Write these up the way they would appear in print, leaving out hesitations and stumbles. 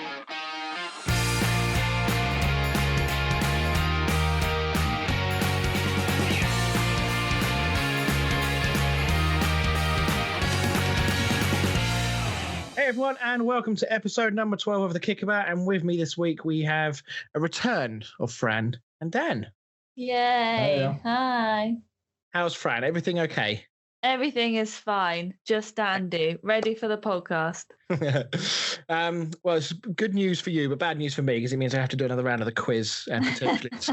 Hey everyone, and welcome to episode number 12 of the Kickabout. And with me this week, we have a return of Fran and Dan. Yay! Hi. How's Fran? Everything okay? Everything is fine. Just dandy. Ready for the podcast. Well, it's good news for you, but bad news for me because it means I have to do another round of the quiz and potentially it's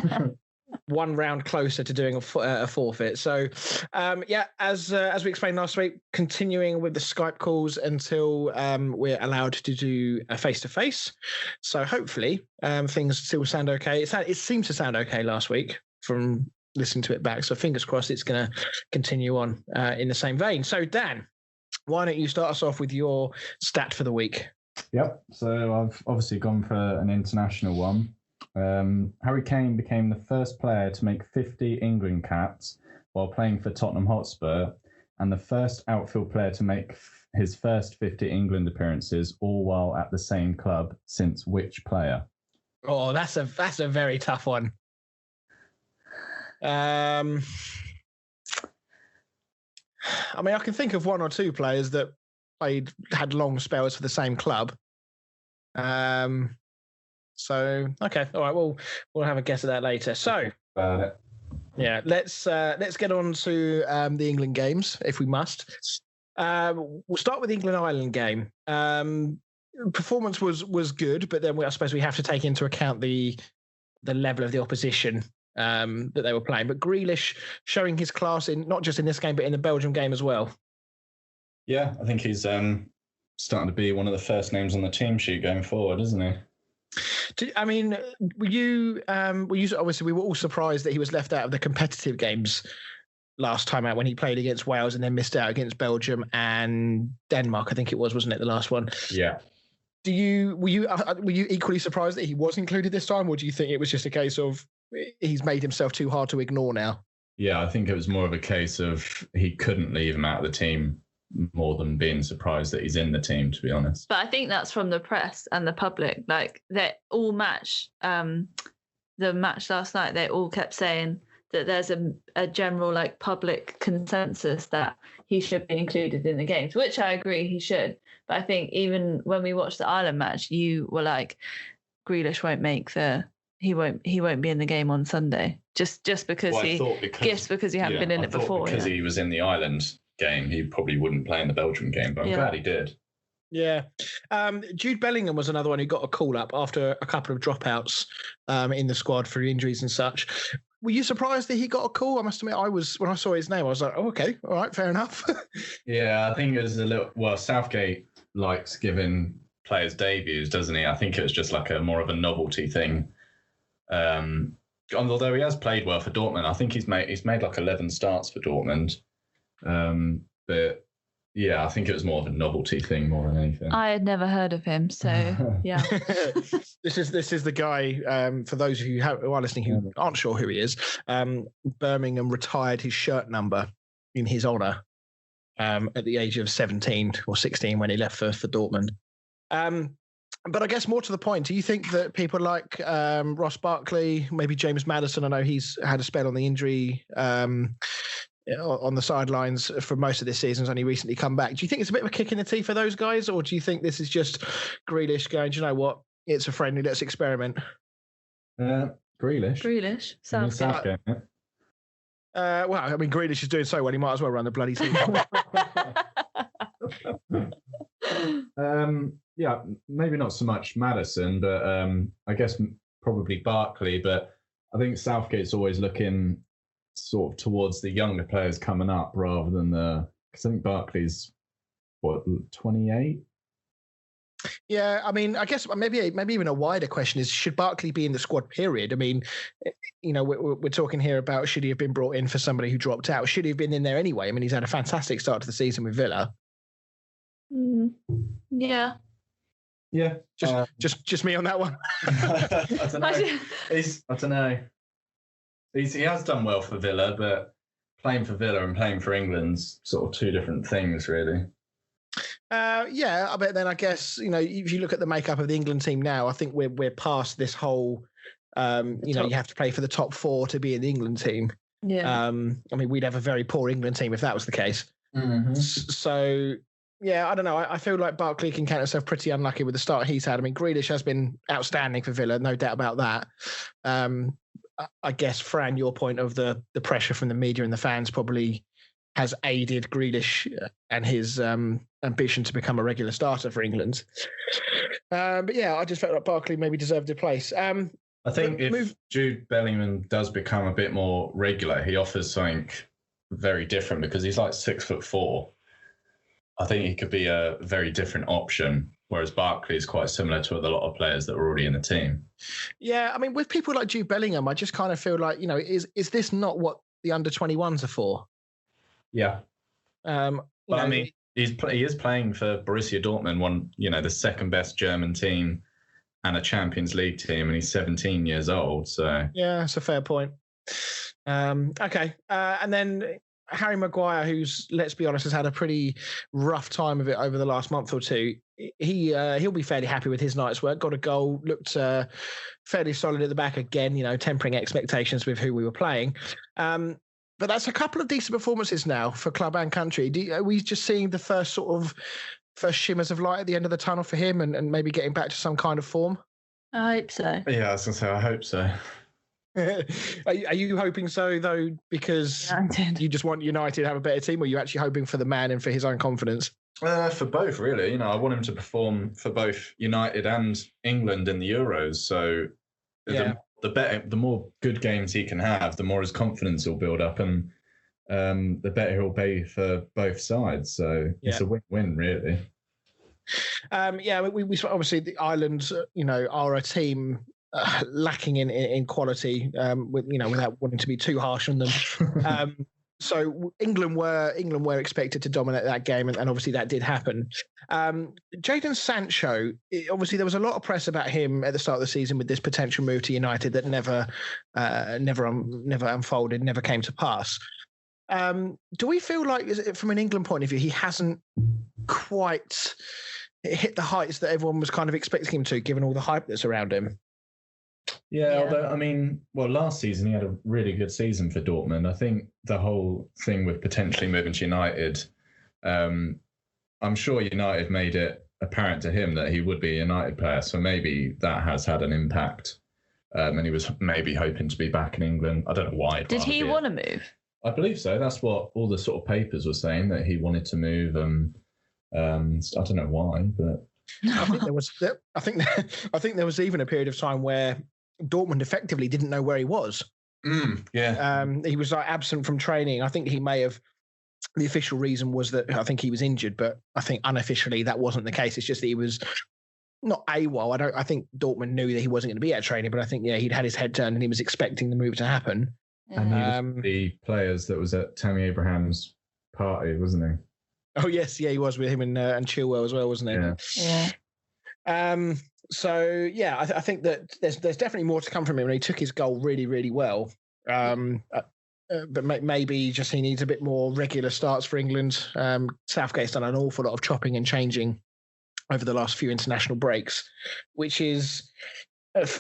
one round closer to doing a forfeit. So, as we explained last week, continuing with the Skype calls until we're allowed to do a face-to-face. So hopefully things still sound okay. It seemed to sound okay last week from listening to it back. So fingers crossed it's going to continue on in the same vein. So Dan, why don't you start us off with your stat for the week? Yep. So I've obviously gone for an international one. Harry Kane became the first player to make 50 England caps while playing for Tottenham Hotspur, and the first outfield player to make his first 50 England appearances, all while at the same club, since which player? Oh, that's a very tough one. I mean, I can think of one or two players that had long spells for the same club. So okay, all right. We'll have a guess at that later. So, yeah, let's get on to the England games if we must. We'll start with the England-Ireland game. Performance was good, but then I suppose we have to take into account the level of the opposition that they were playing. But Grealish showing his class in not just in this game but in the Belgium game as well. Yeah, I think he's starting to be one of the first names on the team sheet going forward, isn't he? I mean, were you obviously we were all surprised that he was left out of the competitive games last time out when he played against Wales and then missed out against Belgium and Denmark, I think it was, wasn't it, the last one? Yeah. Were you equally surprised that he was included this time, or do you think it was just a case of he's made himself too hard to ignore now? Yeah, I think it was more of a case of he couldn't leave him out of the team more than being surprised that he's in the team, to be honest. But I think that's from the press and the public. Like, they all match the match last night. They all kept saying that there's a general like public consensus that he should be included in the games, which I agree he should. But I think even when we watched the Ireland match, you were like, Grealish won't make he won't be in the game on Sunday just because he hadn't been in it before. Because he was in the Ireland game, he probably wouldn't play in the Belgium game, but I'm glad he did. Yeah. Jude Bellingham was another one who got a call up after a couple of dropouts in the squad for injuries and such. Were you surprised that he got a call? I must admit, when I saw his name, I was like, oh, okay, all right, fair enough. Yeah, I think it was Southgate likes giving players debuts, doesn't he? I think it was just like more of a novelty thing. Although he has played well for Dortmund, I think he's made like 11 starts for Dortmund. But yeah, I think it was more of a novelty thing more than anything. I had never heard of him, so yeah. This is the guy. For those of you who are listening who aren't sure who he is, Birmingham retired his shirt number in his honour at the age of 17 or 16 when he left for Dortmund. But I guess more to the point, do you think that people like Ross Barkley, maybe James Maddison, I know he's had a spell on the injury on the sidelines for most of this season, has only recently come back. Do you think it's a bit of a kick in the teeth for those guys, or do you think this is just Grealish going, do you know what, it's a friendly, let's experiment? Grealish. Southgate. Well, I mean, Grealish is doing so well, he might as well run the bloody team. Yeah, maybe not so much Maddison, but I guess probably Barkley. But I think Southgate's always looking sort of towards the younger players coming up rather than because I think Barkley's 28. Yeah, I mean, I guess maybe even a wider question is, should Barkley be in the squad, period? I mean, you know, we're talking here about should he have been brought in for somebody who dropped out? Should he have been in there anyway? I mean, he's had a fantastic start to the season with Villa. Yeah. Yeah. Just me on that one. I don't know. I don't know. He has done well for Villa, but playing for Villa and playing for England's sort of two different things, really. Yeah, but then I guess if you look at the makeup of the England team now, I think we're past this whole. You have to play for the top 4 to be in the England team. Yeah. I mean, we'd have a very poor England team if that was the case. Mm-hmm. So, yeah, I don't know. I feel like Barkley can count himself pretty unlucky with the start he's had. I mean, Grealish has been outstanding for Villa, no doubt about that. I guess, Fran, your point of the pressure from the media and the fans probably has aided Grealish and his ambition to become a regular starter for England. But yeah, I just felt like Barkley maybe deserved a place. I think if Jude Bellingham does become a bit more regular, he offers something very different because he's like 6'4". I think he could be a very different option, whereas Barkley is quite similar to a lot of players that are already in the team. Yeah, I mean, with people like Jude Bellingham, I just kind of feel like, is this not what the under-21s are for? Yeah. I mean, he is playing for Borussia Dortmund, the second best German team and a Champions League team, and he's 17 years old. So yeah, that's a fair point. Okay, and then Harry Maguire, who's, let's be honest, has had a pretty rough time of it over the last month or two. He'll be fairly happy with his night's work. Got a goal, looked fairly solid at the back again. tempering expectations with who we were playing. But that's a couple of decent performances now for club and country. Are we just seeing the first shimmers of light at the end of the tunnel for him and maybe getting back to some kind of form? I hope so. Yeah, I was going to say, I hope so. Are you hoping so, though, because you just want United to have a better team, or are you actually hoping for the man and for his own confidence? For both, really. I want him to perform for both United and England in the Euros. So the more good games he can have, the more his confidence will build up, and the better he'll be for both sides. So it's a win-win, really. We obviously, the Ireland, are a team lacking in quality, without wanting to be too harsh on them. So England were expected to dominate that game, and obviously that did happen. Jadon Sancho, obviously there was a lot of press about him at the start of the season with this potential move to United that never unfolded, never came to pass. Do we feel like, from an England point of view, he hasn't quite hit the heights that everyone was kind of expecting him to, given all the hype that's around him? Yeah, although, last season he had a really good season for Dortmund. I think the whole thing with potentially moving to United, I'm sure United made it apparent to him that he would be a United player, so maybe that has had an impact. And he was maybe hoping to be back in England. I don't know why. Did he want to move? I believe so. That's what all the sort of papers were saying, that he wanted to move. I don't know why, but I think there was even a period of time where Dortmund effectively didn't know where he was. He was absent from training. I think he may have. The official reason was that I think he was injured, but I think unofficially that wasn't the case. It's just that he was not AWOL. I think Dortmund knew that he wasn't going to be at training, but I think he'd had his head turned and he was expecting the move to happen. And he was the players that was at Tammy Abraham's party, wasn't he? Oh yes, he was with him and Chilwell as well, wasn't he? Yeah. So yeah, I think that there's definitely more to come from him, and he took his goal really, really well. But maybe just he needs a bit more regular starts for England. Southgate's done an awful lot of chopping and changing over the last few international breaks, which is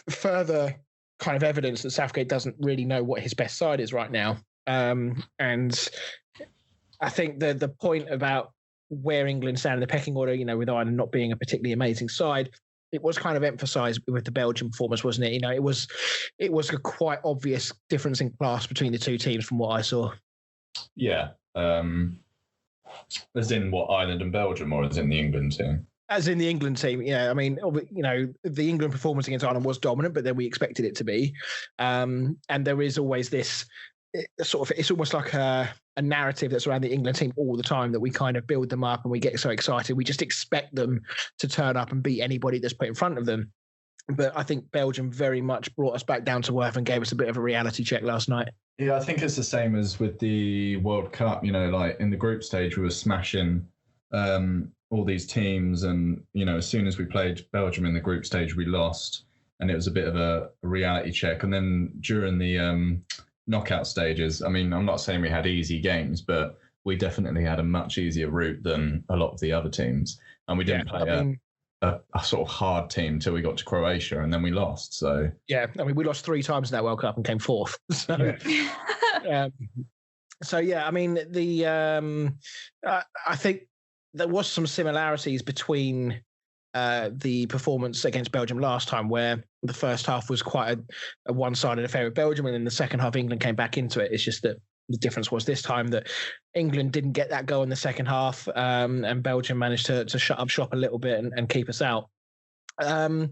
further kind of evidence that Southgate doesn't really know what his best side is right now. And I think the point about where England stand in the pecking order, with Ireland not being a particularly amazing side, it was kind of emphasised with the Belgian performance, wasn't it? It was a quite obvious difference in class between the two teams from what I saw. Yeah. As in what, Ireland and Belgium, or as in the England team? As in the England team, yeah. I mean, the England performance against Ireland was dominant, but then we expected it to be. And there is always this it's almost like a narrative that's around the England team all the time, that we kind of build them up and we get so excited. We just expect them to turn up and beat anybody that's put in front of them. But I think Belgium very much brought us back down to earth and gave us a bit of a reality check last night. Yeah, I think it's the same as with the World Cup. Like in the group stage, we were smashing all these teams. And, as soon as we played Belgium in the group stage, we lost. And it was a bit of a reality check. And then during the knockout stages, I mean, I'm not saying we had easy games, but we definitely had a much easier route than a lot of the other teams, and we didn't play a sort of hard team till we got to Croatia, and then we lost. So yeah, I mean, we lost 3 times in that World Cup and came 4th. So, so yeah, I mean, I think there was some similarities between the performance against Belgium last time, where the first half was quite a one-sided affair with Belgium, and in the second half, England came back into it. It's just that the difference was this time that England didn't get that goal in the second half, and Belgium managed to shut up shop a little bit and keep us out. What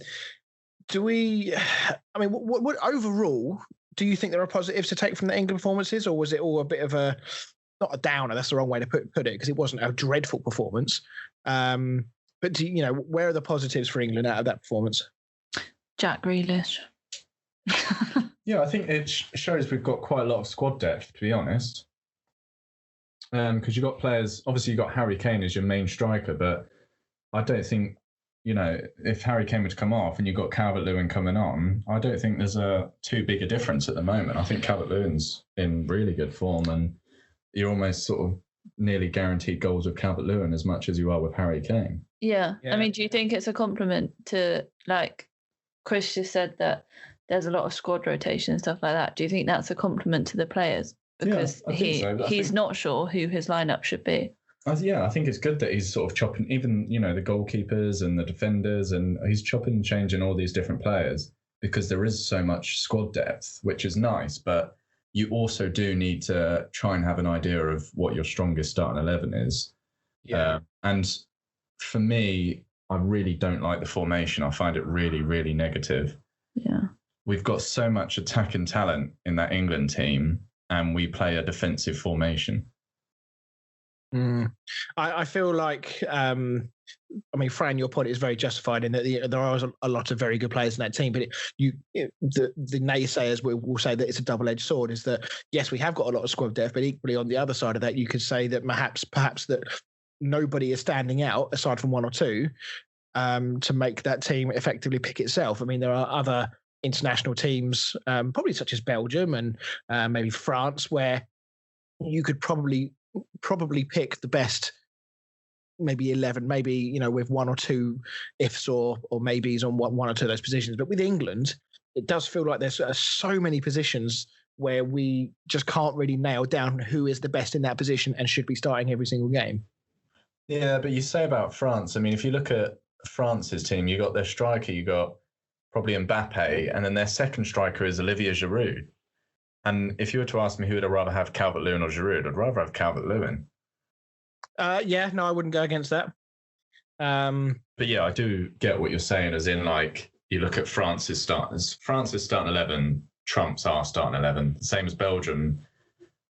overall, do you think there are positives to take from the England performances, or was it all a bit of not a downer, that's the wrong way to put it, because it wasn't a dreadful performance. But where are the positives for England out of that performance? Jack Grealish. Yeah, I think it shows we've got quite a lot of squad depth, to be honest. Because you've got players, obviously you've got Harry Kane as your main striker, but I don't think, if Harry Kane were to come off and you've got Calvert-Lewin coming on, I don't think there's too big a difference at the moment. I think Calvert-Lewin's in really good form, and you're almost sort of nearly guaranteed goals with Calvert-Lewin as much as you are with Harry Kane. Yeah. I mean, do you think it's a compliment to, like Chris just said, that there's a lot of squad rotation and stuff like that? Do you think that's a compliment to the players? Because he's not sure who his lineup should be. Yeah, I think it's good that he's sort of chopping, even, the goalkeepers and the defenders, and he's chopping and changing all these different players, because there is so much squad depth, which is nice, but you also do need to try and have an idea of what your strongest starting 11 is. Yeah. And for me, I really don't like the formation. I find it really, really negative. Yeah. We've got so much attacking talent in that England team, and we play a defensive formation. I feel like, Fran, your point is very justified in that there are a lot of very good players in that team, but the naysayers will say that it's a double-edged sword, is that, yes, we have got a lot of squad depth, but equally on the other side of that, you could say that perhaps that nobody is standing out, aside from one or two, to make that team effectively pick itself. I mean, there are other international teams, probably such as Belgium and maybe France, where you could probably pick the best, maybe 11, maybe, with one or two ifs or maybes on one or two of those positions. But with England, it does feel like there's so many positions where we just can't really nail down who is the best in that position and should be starting every single game. Yeah, but you say about France, I mean, if you look at France's team, you got their striker, you got probably Mbappe, and then their second striker is Olivier Giroud. And if you were to ask me who would I rather have, Calvert-Lewin or Giroud, I'd rather have Calvert-Lewin. Yeah, no, I wouldn't go against that. But yeah, I do get what you're saying, as in, like, you look at France's starters. France's starting 11 trumps our starting 11. Same as Belgium.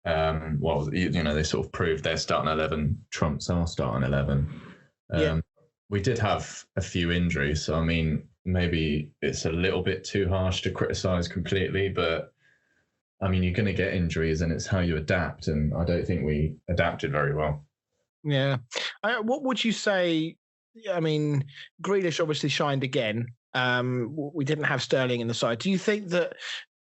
They sort of proved their starting 11 trumps our starting 11. We did have a few injuries, so I mean, maybe it's a little bit too harsh to criticise completely, but I mean, you're going to get injuries, and it's how you adapt, and I don't think we adapted very well. Yeah. What would you say? I mean, Grealish obviously shined again. We didn't have Sterling in the side. Do you think that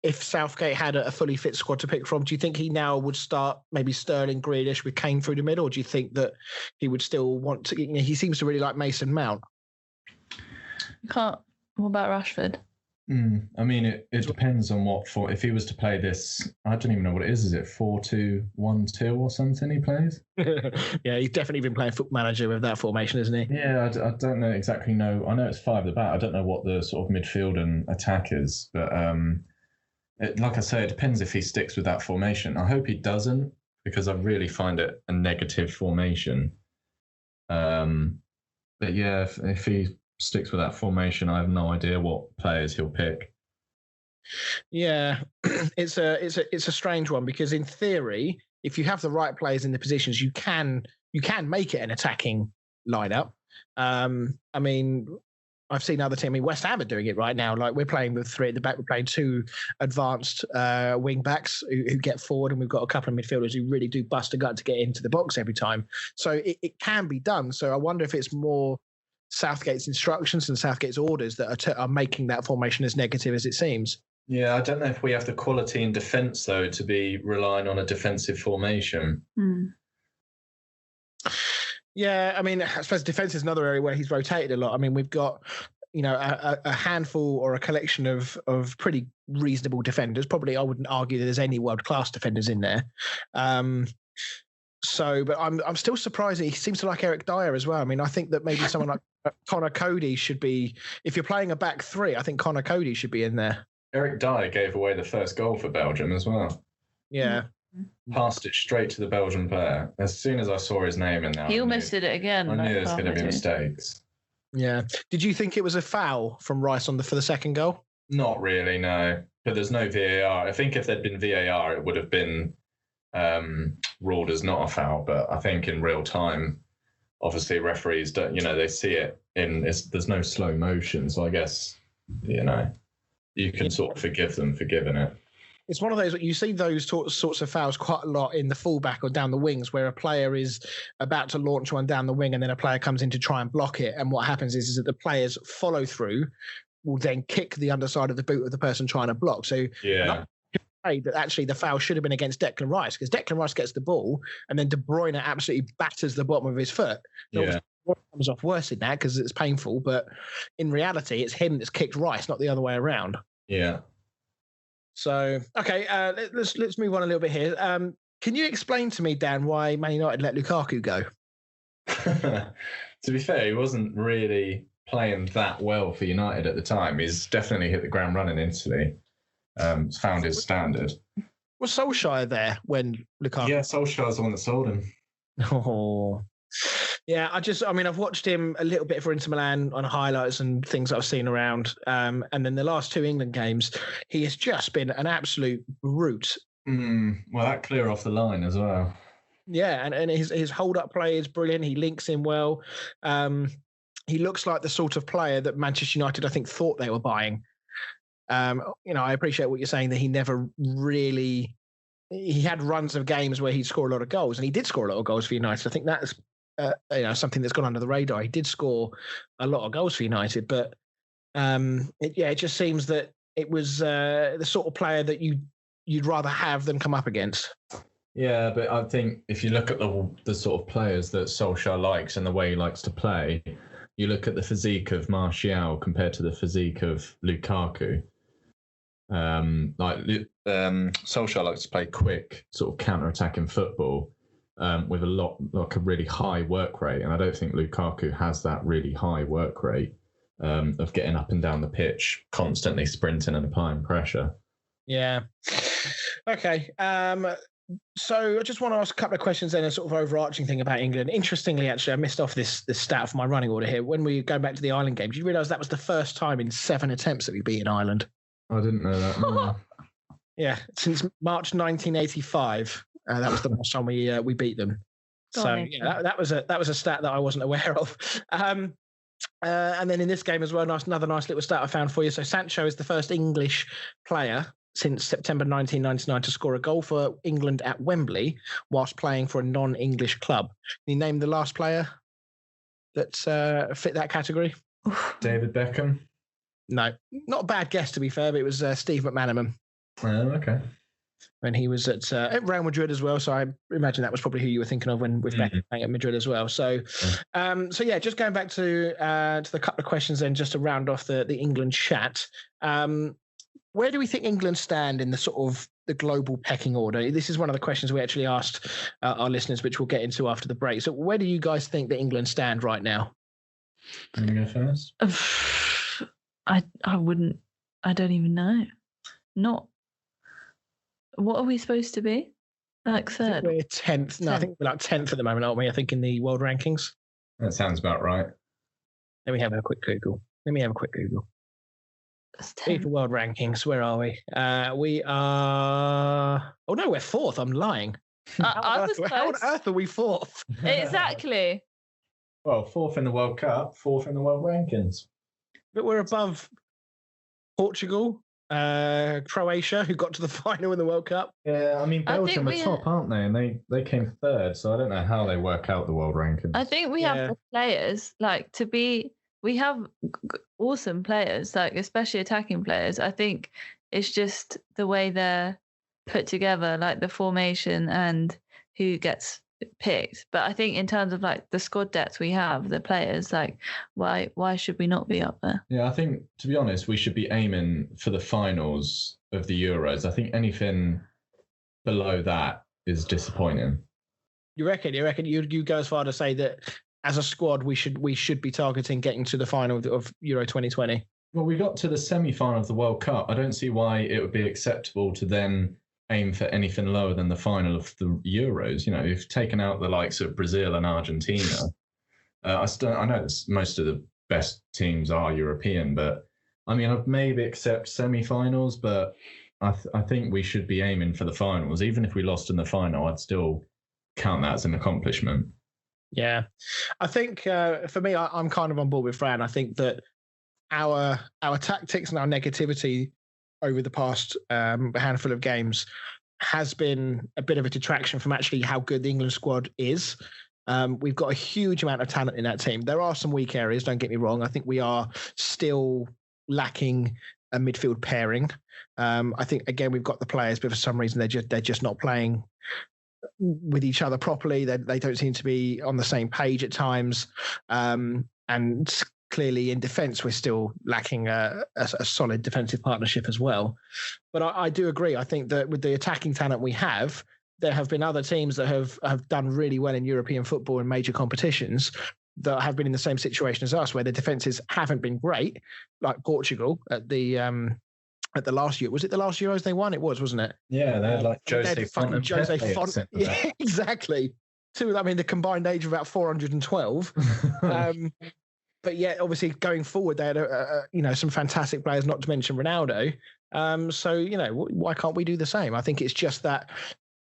if Southgate had a fully fit squad to pick from, do you think he now would start maybe Sterling, Grealish with Kane through the middle, or do you think that he would still want to? He seems to really like Mason Mount. What about Rashford? I mean, it depends on if he was to play this, I don't even know what it is. Is it 4-2-1-2 or something he plays? Yeah, he's definitely been playing Football Manager with that formation, isn't he? Yeah, I don't know exactly. I know it's 5 at the back. I don't know what the sort of midfield and attack is, but like I say, it depends if he sticks with that formation. I hope he doesn't, because I really find it a negative formation. But yeah, if he sticks with that formation, I have no idea what players he'll pick. Yeah, it's a strange one, because in theory, if you have the right players in the positions, you can make it an attacking lineup. I mean, I've seen other teams. I mean, West Ham are doing it right now. Like, we're playing with 3 at the back. We're playing 2 advanced wing backs who get forward, and we've got a couple of midfielders who really do bust a gut to get into the box every time. So it can be done. So I wonder if it's more Southgate's instructions and Southgate's orders that are making that formation as negative as it seems. Yeah, I don't know if we have the quality in defence, though, to be relying on a defensive formation. Yeah, I mean, I suppose defence is another area where he's rotated a lot. I mean, we've got a handful or a collection of pretty reasonable defenders. Probably, I wouldn't argue that there's any world class defenders in there. But I'm still surprised that he seems to like Eric Dyer as well. I mean, I think that maybe someone like Connor Cody should be. If you're playing a back three, I think Connor Cody should be in there. Eric Dyer gave away the first goal for Belgium as well. Yeah. Passed it straight to the Belgian player. As soon as I saw his name in there, he almost did it again. I knew there's going to be mistakes. Yeah. Did you think it was a foul from Rice for the second goal? Not really, no. But there's no VAR. I think if there'd been VAR, it would have been ruled as not a foul. But I think in real time, obviously referees don't. They see it there's no slow motion. So I guess you can sort of forgive them for giving it. It's one of those, you see those sorts of fouls quite a lot in the fullback or down the wings, where a player is about to launch one down the wing and then a player comes in to try and block it. And what happens is that the players follow through will then kick the underside of the boot of the person trying to block. So that actually the foul should have been against Declan Rice, because Declan Rice gets the ball and then De Bruyne absolutely batters the bottom of his foot. It comes off worse in that because it's painful, but in reality, it's him that's kicked Rice, not the other way around. Yeah. So, okay, let's move on a little bit here. Can you explain to me, Dan, why Man United let Lukaku go? To be fair, he wasn't really playing that well for United at the time. He's definitely hit the ground running instantly. Found his standard. Was Solskjaer there when Lukaku? Yeah, Solskjaer's the one that sold him. Oh, yeah. I've watched him a little bit for Inter Milan on highlights and things I've seen around. And then the last two England games, he has just been an absolute brute. Well, that clear off the line as well. Yeah, and his hold-up play is brilliant. He links in well. He looks like the sort of player that Manchester United, I think, thought they were buying. I appreciate what you're saying, that he never really... He had runs of games where he'd score a lot of goals, and he did score a lot of goals for United. I think that's something that's gone under the radar. He did score a lot of goals for United, but it just seems that it was the sort of player that you'd rather have than come up against. Yeah, but I think if you look at the sort of players that Solskjaer likes and the way he likes to play, you look at the physique of Martial compared to the physique of Lukaku. Solskjaer likes to play quick, sort of counter-attacking football with a really high work rate, and I don't think Lukaku has that really high work rate of getting up and down the pitch, constantly sprinting and applying pressure. Yeah. Okay. So I just want to ask a couple of questions then, a sort of overarching thing about England. Interestingly, actually, I missed off this stat for my running order here. When we go back to the Ireland game, did you realise that was the first time in 7 attempts that we beat Ireland? I didn't know that. No. Yeah, since March 1985, that was the last time we beat them. So yeah, that was a stat that I wasn't aware of. And then in this game as well, another nice little stat I found for you. So Sancho is the first English player since September 1999 to score a goal for England at Wembley whilst playing for a non-English club. Can you name the last player that fit that category? David Beckham? No, not a bad guess to be fair, but it was Steve McManaman. Oh, okay. When he was at Real Madrid as well, so I imagine that was probably who you were thinking of with Beckham playing at Madrid as well. So, just going back to the couple of questions then, just to round off the England chat. Where do we think England stand in the sort of the global pecking order? This is one of the questions we actually asked our listeners, which we'll get into after the break. So, where do you guys think that England stand right now? Can you go first? I wouldn't. I don't even know. Not. What are we supposed to be? Like third? We're 10th. No, I think we're like 10th at the moment, aren't we? I think in the world rankings. That sounds about right. Let me have a quick Google. FIFA world rankings. Where are we? We are. Oh no, we're 4th. I'm lying. How on earth are we 4th? Exactly. Well, 4th in the World Cup, 4th in the world rankings. But we're above Portugal, Croatia, who got to the final in the World Cup. Yeah, I mean, Belgium are top, aren't they? And they came 3rd, so I don't know how they work out the world rankings. I think we have the players, we have awesome players, like especially attacking players. I think it's just the way they're put together, like the formation and who gets picked. But I think in terms of like the squad depth we have, the players, like why should we not be up there? Yeah, I think, to be honest, we should be aiming for the finals of the Euros. I think anything below that is disappointing. You reckon you go as far to say that as a squad we should be targeting getting to the final of Euro 2020? Well, we got to the semi-final of the World Cup. I don't see why it would be acceptable to then aim for anything lower than the final of the Euros. You know, you've taken out the likes of Brazil and Argentina. I know most of the best teams are European, but I mean, I'd maybe accept semi-finals, but I think we should be aiming for the finals. Even if we lost in the final, I'd still count that as an accomplishment. Yeah, I think for me, I'm kind of on board with Fran. I think that our tactics and our negativity over the past handful of games has been a bit of a detraction from actually how good the England squad is. We've got a huge amount of talent in that team. There are some weak areas, don't get me wrong. I think we are still lacking a midfield pairing. I think, again, we've got the players, but for some reason they're just not playing with each other properly. They don't seem to be on the same page at times. And clearly in defence, we're still lacking a solid defensive partnership as well. But I do agree. I think that with the attacking talent we have, there have been other teams that have done really well in European football and major competitions that have been in the same situation as us, where the defences haven't been great, like Portugal at the last year. Was it the last Euros they won? It was, wasn't it? Yeah, they had like Jose Font. Yeah, exactly. The combined age of about 412. But yet, obviously, going forward, they had some fantastic players, not to mention Ronaldo. So why can't we do the same? I think it's just that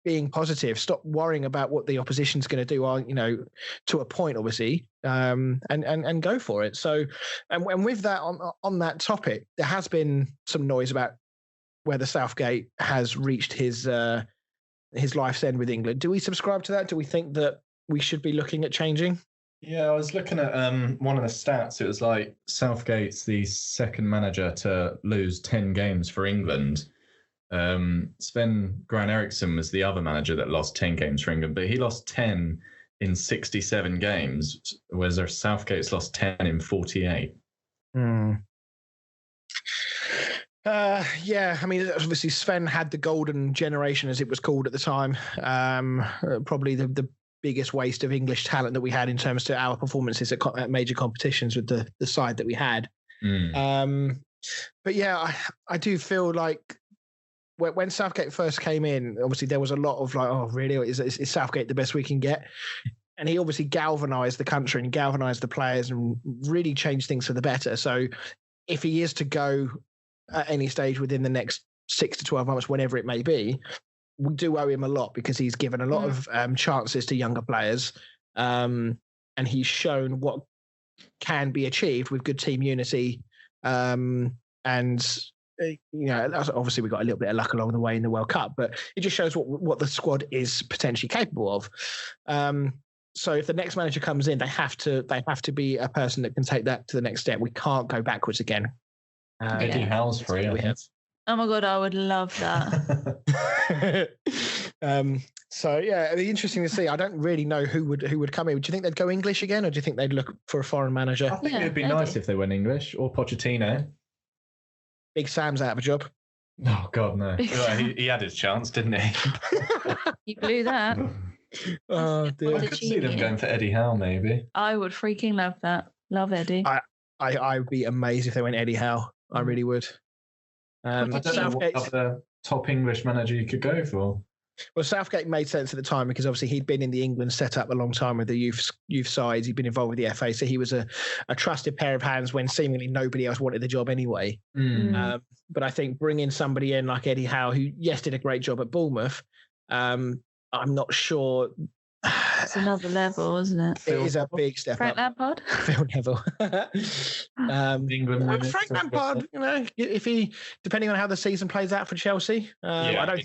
being positive, stop worrying about what the opposition's going to do, to a point, obviously, and go for it. So, and with that, on that topic, there has been some noise about whether Southgate has reached his life's end with England. Do we subscribe to that? Do we think that we should be looking at changing? Yeah, I was looking at one of the stats. It was like Southgate's the second manager to lose 10 games for England. Sven Göran Eriksson was the other manager that lost 10 games for England, but he lost 10 in 67 games, whereas Southgate's lost 10 in 48. Yeah, obviously Sven had the golden generation, as it was called at the time. Probably the biggest waste of English talent that we had in terms to our performances at major competitions with the side that we had. But yeah, I do feel like when Southgate first came in, obviously there was a lot of like, oh, really? Is Southgate the best we can get? And he obviously galvanised the country and galvanised the players and really changed things for the better. So if he is to go at any stage within the next 6 to 12 months, whenever it may be, we do owe him a lot because he's given a lot of chances to younger players, and he's shown what can be achieved with good team unity. Obviously we got a little bit of luck along the way in the World Cup, but it just shows what the squad is potentially capable of. So if the next manager comes in, they have to be a person that can take that to the next step. We can't go backwards again. Eddie Howe's free. Oh my God, I would love that. So yeah, it'd be interesting to see. I don't really know who would come in. Do you think they'd go English again, or do you think they'd look for a foreign manager? I think it'd be nice if they went English, or Pochettino. Big Sam's out of a job. Oh God, no! Well, he had his chance, didn't he? He blew that. Oh dear! I could see them going for Eddie Howe, maybe. I would freaking love that. Love Eddie. I'd be amazed if they went Eddie Howe. I really would. I don't know what other top English manager you could go for. Well, Southgate made sense at the time because obviously he'd been in the England setup a long time with the youth sides. He'd been involved with the FA, so he was a trusted pair of hands when seemingly nobody else wanted the job anyway. But I think bringing somebody in like Eddie Howe, who, yes, did a great job at Bournemouth, I'm not sure. It's another level, isn't it? It is a big step Frank up. Lampard? Phil Neville. Frank Lampard, if he, depending on how the season plays out for Chelsea, I don't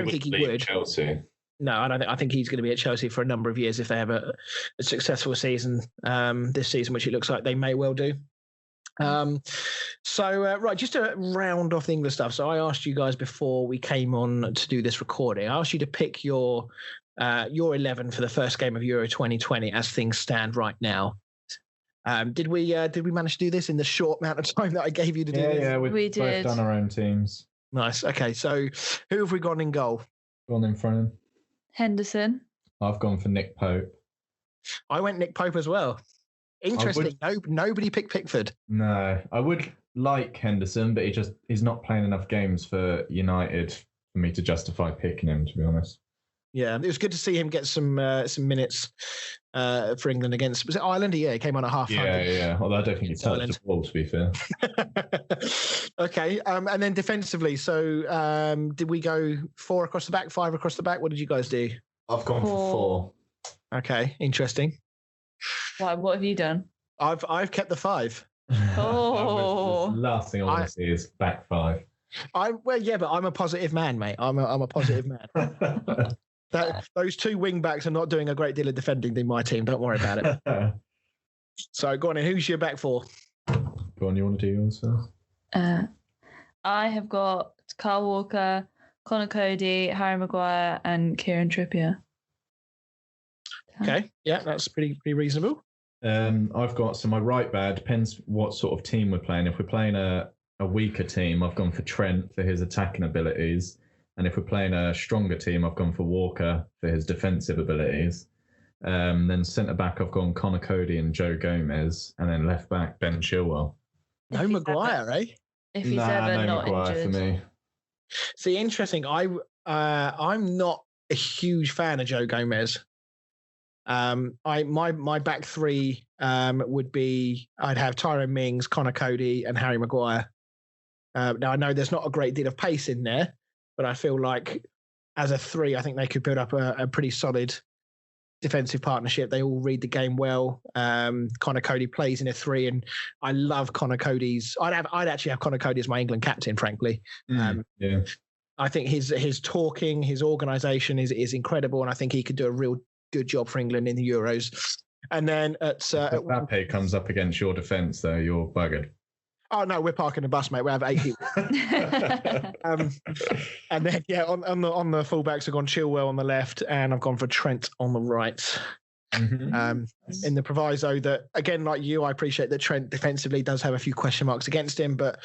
think he would. Chelsea. No, I think he's going to be at Chelsea for a number of years if they have a successful season this season, which it looks like they may well do. Right, just to round off the English stuff. So I asked you guys before we came on to do this recording, I asked you to pick your your 11 for the first game of Euro 2020 as things stand right now. Did we manage to do this in the short amount of time that I gave you to do this? Yeah, we we've did. both done our own teams. Nice. Okay, so who have we gone in goal? Gone in front. Henderson. I've gone for Nick Pope. I went Nick Pope as well. Interesting. Nobody picked Pickford. No, I would like Henderson, but he's not playing enough games for United for me to justify picking him, to be honest. Yeah, it was good to see him get some minutes for England against, was it Ireland? Yeah, he came on at half time. Yeah. Although I don't think he touched Ireland. the ball, to be fair. Okay, and then defensively, so did we go 4 across the back, 5 across the back? What did you guys do? I've gone for 4. Okay, interesting. Why? What have you done? I've kept the 5. Oh, the last thing I want to see is back 5. But I'm a positive man, mate. I'm a positive man. Those 2 wing backs are not doing a great deal of defending in my team. Don't worry about it. So go on in. Who's your back 4? Go on, you want to do yours first? I have got Kyle Walker, Connor Cody, Harry Maguire, and Kieran Trippier. Okay, yeah, that's pretty reasonable. I've got my right back depends what sort of team we're playing. If we're playing a weaker team, I've gone for Trent for his attacking abilities. And if we're playing a stronger team, I've gone for Walker for his defensive abilities. Then centre-back, I've gone Connor Cody and Joe Gomez. And then left-back, Ben Chilwell. No Maguire, eh? If he's ever not Maguire injured. for me. See, interesting. I'm not a huge fan of Joe Gomez. My back 3 would be I'd have Tyrone Mings, Connor Cody, and Harry Maguire. Now I know there's not a great deal of pace in there, but I feel like as a 3, I think they could build up a pretty solid defensive partnership. They all read the game well. Connor Cody plays in a 3, and I love Connor Cody's. I'd actually have Connor Cody as my England captain, frankly. Yeah. I think his talking, his organisation is incredible, and I think he could do a real good job for England in the Euros. And then if Mbappe comes up against your defence, though, you're buggered. Oh no, we're parking the bus, mate. We have 8 people. And then on the fullbacks, I've gone Chilwell on the left, and I've gone for Trent on the right. Mm-hmm. In the proviso that, again, like you, I appreciate that Trent defensively does have a few question marks against him, but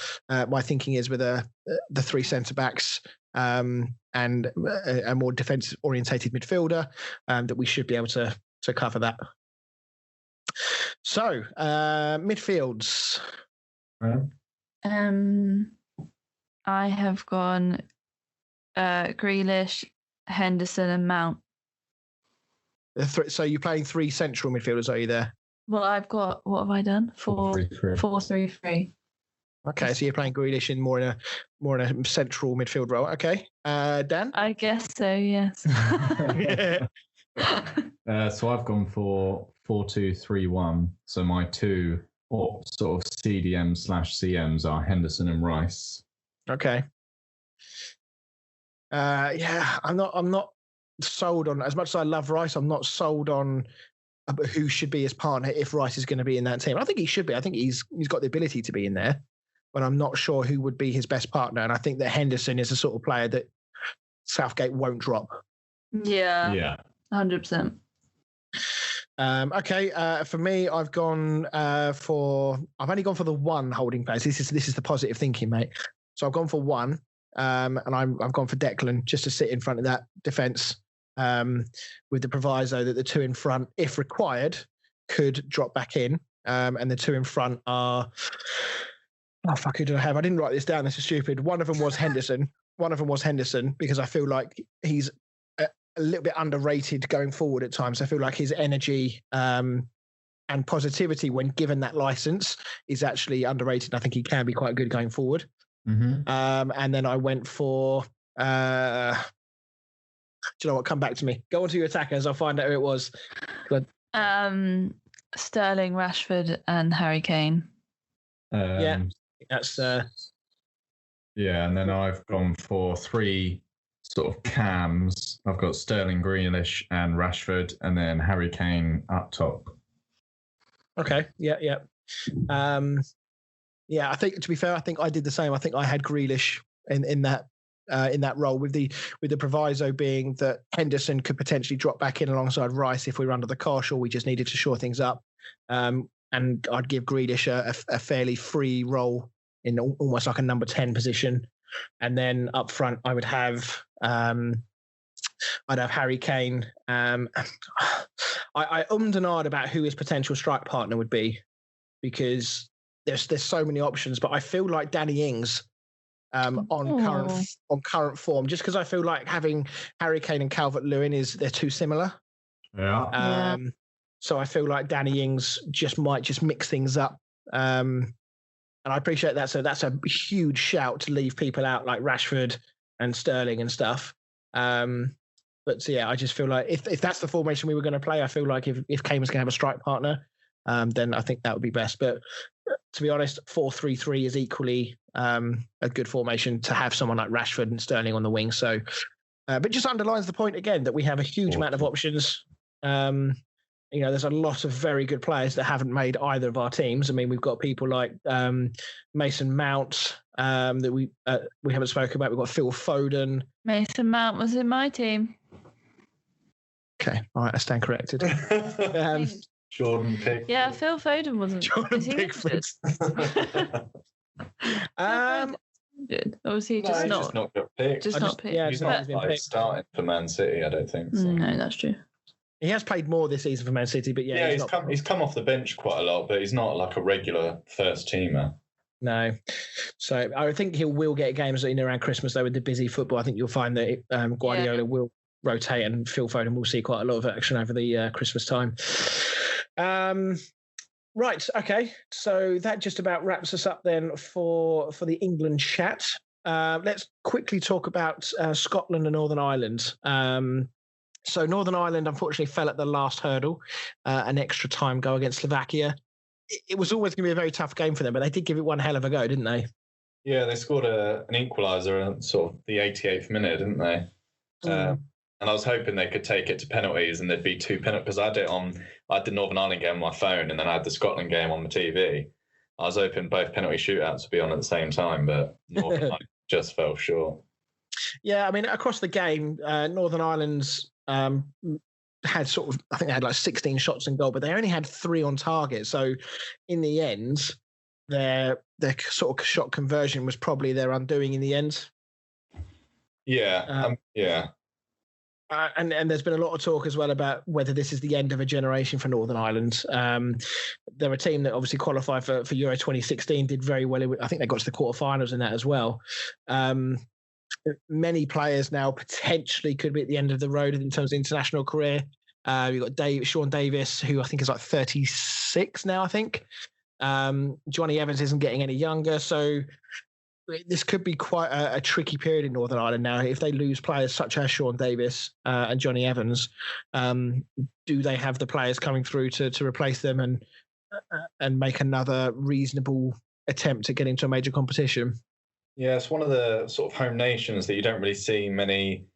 my thinking is with the 3 centre backs and a more defensive orientated midfielder, that we should be able to cover that. So midfields. I have gone Grealish, Henderson, and Mount. So you're playing 3 central midfielders, are you there? Well, I've got, what have I done? 4-3-3. Okay, so you're playing Grealish in more in a central midfield role. Okay, Dan. I guess so. Yes. Yeah. So I've gone for 4-2-3-1. So my 2 sort of CDM/CMs are Henderson and Rice. Okay. I'm not sold on, as much as I love Rice, I'm not sold on who should be his partner if Rice is going to be in that team. I think he should be. I think he's got the ability to be in there, but I'm not sure who would be his best partner. And I think that Henderson is the sort of player that Southgate won't drop. Yeah. 100%. Okay. For me, I've only gone for the 1 holding place. This is the positive thinking, mate. So I've gone for 1, and I've gone for Declan just to sit in front of that defence, with the proviso that the 2 in front, if required, could drop back in. And the 2 in front are, who did I have? I didn't write this down. This is stupid. One of them was Henderson. Because I feel like he's a little bit underrated going forward at times. I feel like his energy and positivity when given that license is actually underrated. I think he can be quite good going forward. Mm-hmm. And then I went for do you know what? Come back to me. Go on to your attackers. I'll find out who it was. Sterling, Rashford, and Harry Kane. That's yeah, and then I've gone for 3 sort of cams. I've got Sterling, Grealish, and Rashford, and then Harry Kane up top. Okay. Yeah. I think, to be fair, I think I did the same. I think I had Grealish in that in that role, with the proviso being that Henderson could potentially drop back in alongside Rice if we were under the cosh or we just needed to shore things up. And I'd give Grealish a fairly free role in almost like a number 10 position. And then up front, I would have Harry Kane. I ummed and ahed about who his potential strike partner would be, because there's so many options. But I feel like Danny Ings on current form, just because I feel like having Harry Kane and Calvert-Lewin they're too similar. Yeah. So I feel like Danny Ings might mix things up. And I appreciate that. So that's a huge shout to leave people out like Rashford and Sterling and stuff. But so, yeah, I just feel like if that's the formation we were going to play, I feel like if Kane was going to have a strike partner, then I think that would be best. But to be honest, 4-3-3 is equally a good formation to have someone like Rashford and Sterling on the wing. So, but just underlines the point again that we have a huge amount of options. There's a lot of very good players that haven't made either of our teams. I mean, we've got people like Mason Mount that we haven't spoken about. We've got Phil Foden. Mason Mount was in my team. Okay, all right, I stand corrected. Jordan Pickford. Yeah, Phil Foden wasn't. Jordan Pickford. Or was he just not? Just not got picked. Just not picked. Yeah, he's not starting for Man City, I don't think. So. No, that's true. He has played more this season for Man City, but he's come off the bench quite a lot, but he's not like a regular first teamer. No, so I think he will get games in around Christmas though with the busy football. I think you'll find that Guardiola will rotate, and Phil Foden will see quite a lot of action over the Christmas time. Right, okay, so that just about wraps us up then for the England chat. Let's quickly talk about Scotland and Northern Ireland. So Northern Ireland, unfortunately, fell at the last hurdle, an extra time goal against Slovakia. It was always going to be a very tough game for them, but they did give it one hell of a go, didn't they? Yeah, they scored an equaliser at sort of the 88th minute, didn't they? And I was hoping they could take it to penalties and there'd be 2 penalties, because I had the Northern Ireland game on my phone and then I had the Scotland game on my TV. I was hoping both penalty shootouts would be on at the same time, but Northern Ireland just fell short. Yeah, I mean, across the game, Northern Ireland's had I think they had like 16 shots in goal, but they only had 3 on target. So in the end, their sort of shot conversion was probably their undoing in the end. Yeah, yeah. And there's been a lot of talk as well about whether this is the end of a generation for Northern Ireland. They're a team that obviously qualified for Euro 2016, did very well. I think they got to the quarterfinals in that as well. Many players now potentially could be at the end of the road in terms of international career. You've got Sean Davis, who I think is like 36 now, I think. Johnny Evans isn't getting any younger. So this could be quite a tricky period in Northern Ireland now. If they lose players such as Sean Davis and Johnny Evans, do they have the players coming through to replace them and make another reasonable attempt to get into a major competition? Yeah, it's one of the sort of home nations that you don't really see many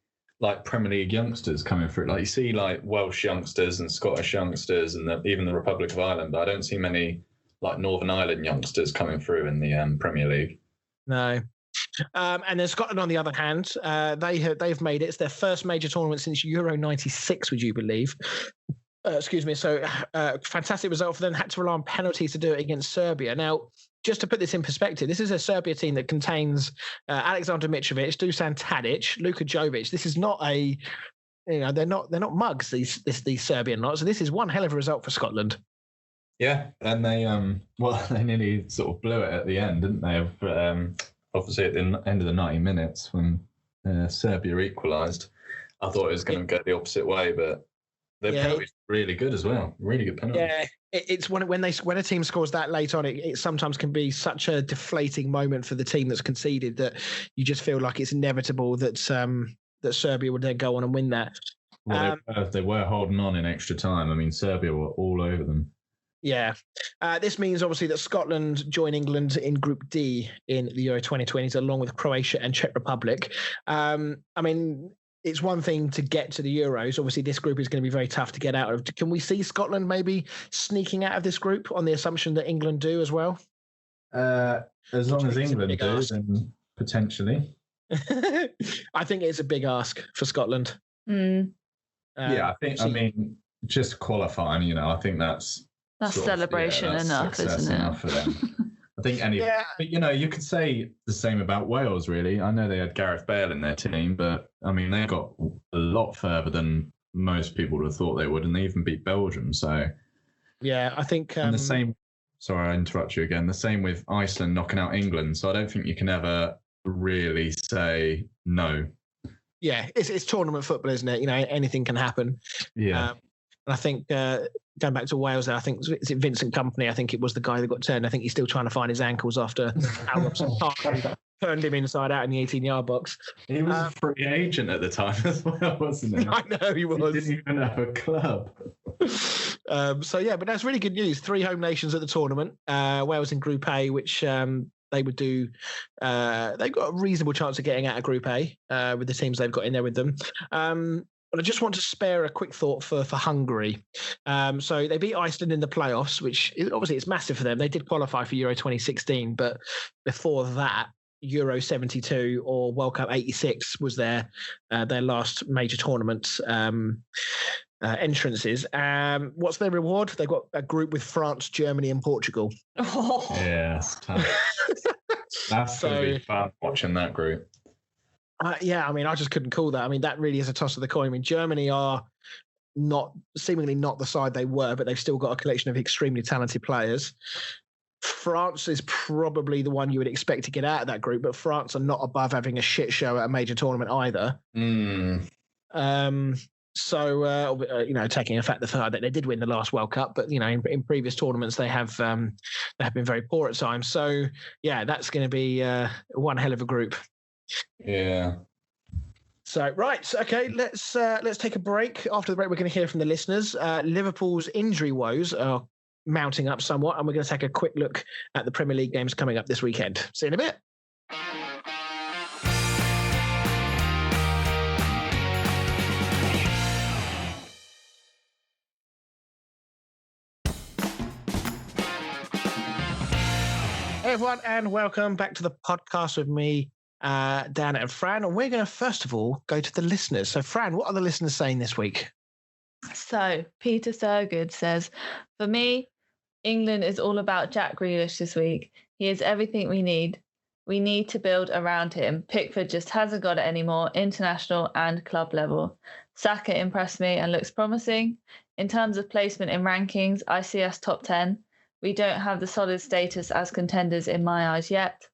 like Premier League youngsters coming through. Like you see like Welsh youngsters and Scottish youngsters and even the Republic of Ireland, but I don't see many like Northern Ireland youngsters coming through in the Premier League. No. And then Scotland, on the other hand, they've made it. It's their first major tournament since Euro 96, would you believe? Excuse me. So fantastic result for them. Had to rely on penalties to do it against Serbia. Now, just to put this in perspective, this is a Serbia team that contains Alexander Mitrovic, Dusan Tadic, Luka Jovic. This is not they're not mugs, these Serbian lot. So this is one hell of a result for Scotland. Yeah, and they they nearly sort of blew it at the end, didn't they? Obviously at the end of the 90 minutes when Serbia equalised. I thought it was going to go the opposite way, but their penalties really good as well. Really good penalties. Yeah, it's when a team scores that late on, it sometimes can be such a deflating moment for the team that's conceded that you just feel like it's inevitable that Serbia would then go on and win that. Well, they were holding on in extra time. I mean, Serbia were all over them. Yeah. This means obviously that Scotland join England in Group D in the Euro 2020s, along with Croatia and Czech Republic. I mean, it's one thing to get to the Euros. Obviously, this group is going to be very tough to get out of. Can we see Scotland maybe sneaking out of this group on the assumption that England do as well? As long as England do, then potentially. I think it's a big ask for Scotland. I mean, just qualifying, I think that's celebration enough, isn't it? Enough for them. I think but you could say the same about Wales, really. I know they had Gareth Bale in their team, but I mean, they got a lot further than most people would have thought they would, and they even beat Belgium. So, yeah, I think. And the same. Sorry, I interrupt you again. The same with Iceland knocking out England. So I don't think you can ever really say no. Yeah, it's tournament football, isn't it? Anything can happen. Yeah. And I think going back to Wales, there, I think is it Vincent Kompany? I think it was the guy that got turned. I think he's still trying to find his ankles after Al Robson turned him inside out in the 18-yard box. He was a free agent at the time as well, wasn't he? I know he was. He didn't even have a club. But that's really good news. 3 home nations at the tournament. Wales in Group A, which they would do. They've got a reasonable chance of getting out of Group A with the teams they've got in there with them. But I just want to spare a quick thought for Hungary. So they beat Iceland in the playoffs, which obviously it's massive for them. They did qualify for Euro 2016, but before that, Euro 72 or World Cup 86 was their last major tournament entrances. What's their reward? They've got a group with France, Germany, and Portugal. Oh. Yeah, that's tough. That's going to be fun watching that group. I mean, I just couldn't call that. I mean, that really is a toss of the coin. I mean, Germany are seemingly not the side they were, but they've still got a collection of extremely talented players. France is probably the one you would expect to get out of that group, but France are not above having a shit show at a major tournament either. Taking the fact that they did win the last World Cup, but in previous tournaments they have been very poor at times. So yeah, that's going to be one hell of a group. Yeah. So right, okay, let's take a break. After the break, we're going to hear from the listeners. Liverpool's injury woes are mounting up somewhat, and we're going to take a quick look at the Premier League games coming up this weekend. See you in a bit. Hey everyone, and welcome back to the podcast with me, Dan and Fran. And we're going to first of all go to the listeners. So, Fran, what are the listeners saying this week? So, Peter Surgood says, for me, England is all about Jack Grealish this week. He is everything we need. We need to build around him. Pickford just hasn't got it anymore, international and club level. Saka impressed me and looks promising. In terms of placement in rankings, I see us top 10. We don't have the solid status as contenders in my eyes yet.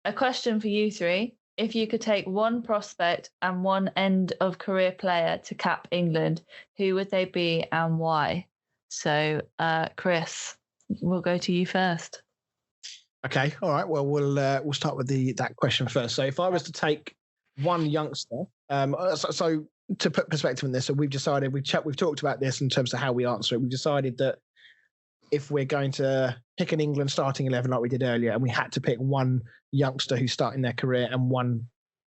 A question for you three. If you could take one prospect and one end of career player to cap England, who would they be and why? So, Chris, we'll go to you first. Okay, all right. Well, we'll start with that question first. So, if I was to take one youngster, so to put perspective on this, so we've decided we've talked about this in terms of how we answer it. We've decided that if we're going to pick an England starting 11 like we did earlier, and we had to pick one youngster who's starting their career and one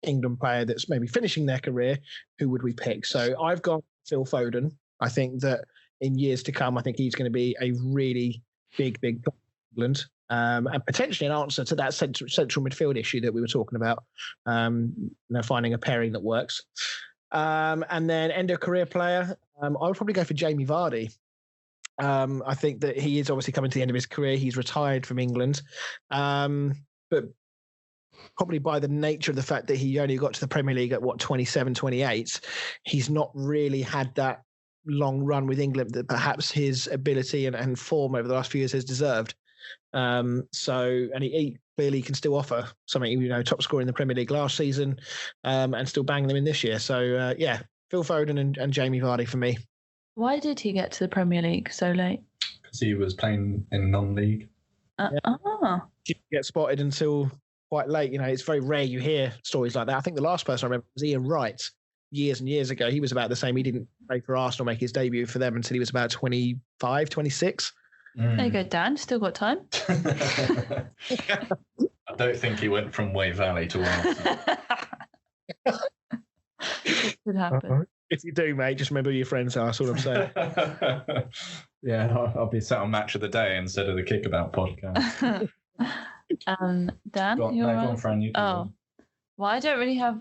England player that's maybe finishing their career, who would we pick? So I've got Phil Foden. I think that in years to come, I think he's going to be a really big player for England, and potentially an answer to that central midfield issue that we were talking about, finding a pairing that works. And then end of career player, I would probably go for Jamie Vardy. I think that he is obviously coming to the end of his career. He's retired from England. But probably by the nature of the fact that he only got to the Premier League at 27, 28, he's not really had that long run with England that perhaps his ability and form over the last few years has deserved. And he clearly can still offer something, top scorer in the Premier League last season, and still bang them in this year. So Phil Foden and Jamie Vardy for me. Why did he get to the Premier League so late? Because he was playing in non-league. He didn't get spotted until quite late. It's very rare you hear stories like that. I think the last person I remember was Ian Wright years and years ago. He was about the same. He didn't play for Arsenal, make his debut for them until he was about 25, 26. There you go, Dan. Still got time. I don't think he went from Way Valley to Arsenal. Could happen. If you do, mate, just remember who your friends are. That's all I'm saying. Yeah, I'll be sat on Match of the Day instead of the Kickabout podcast. Dan, Go on, Fran, you Well, I don't really have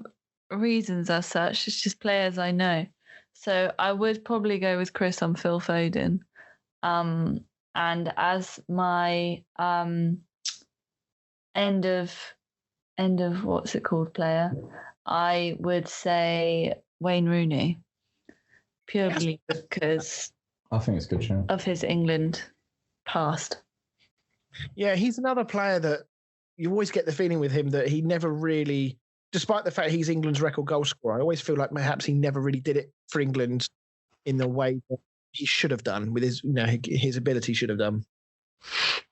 reasons as such. It's just players I know. So I would probably go with Chris on Phil Foden. And as my end of what's it called player, I would say Wayne Rooney, purely because I think it's a good show. Of his England past. Yeah, he's another player that you always get the feeling with him that he never really, despite the fact he's England's record goal scorer, I always feel like perhaps he never really did it for England in the way that he should have done with his, his ability should have done.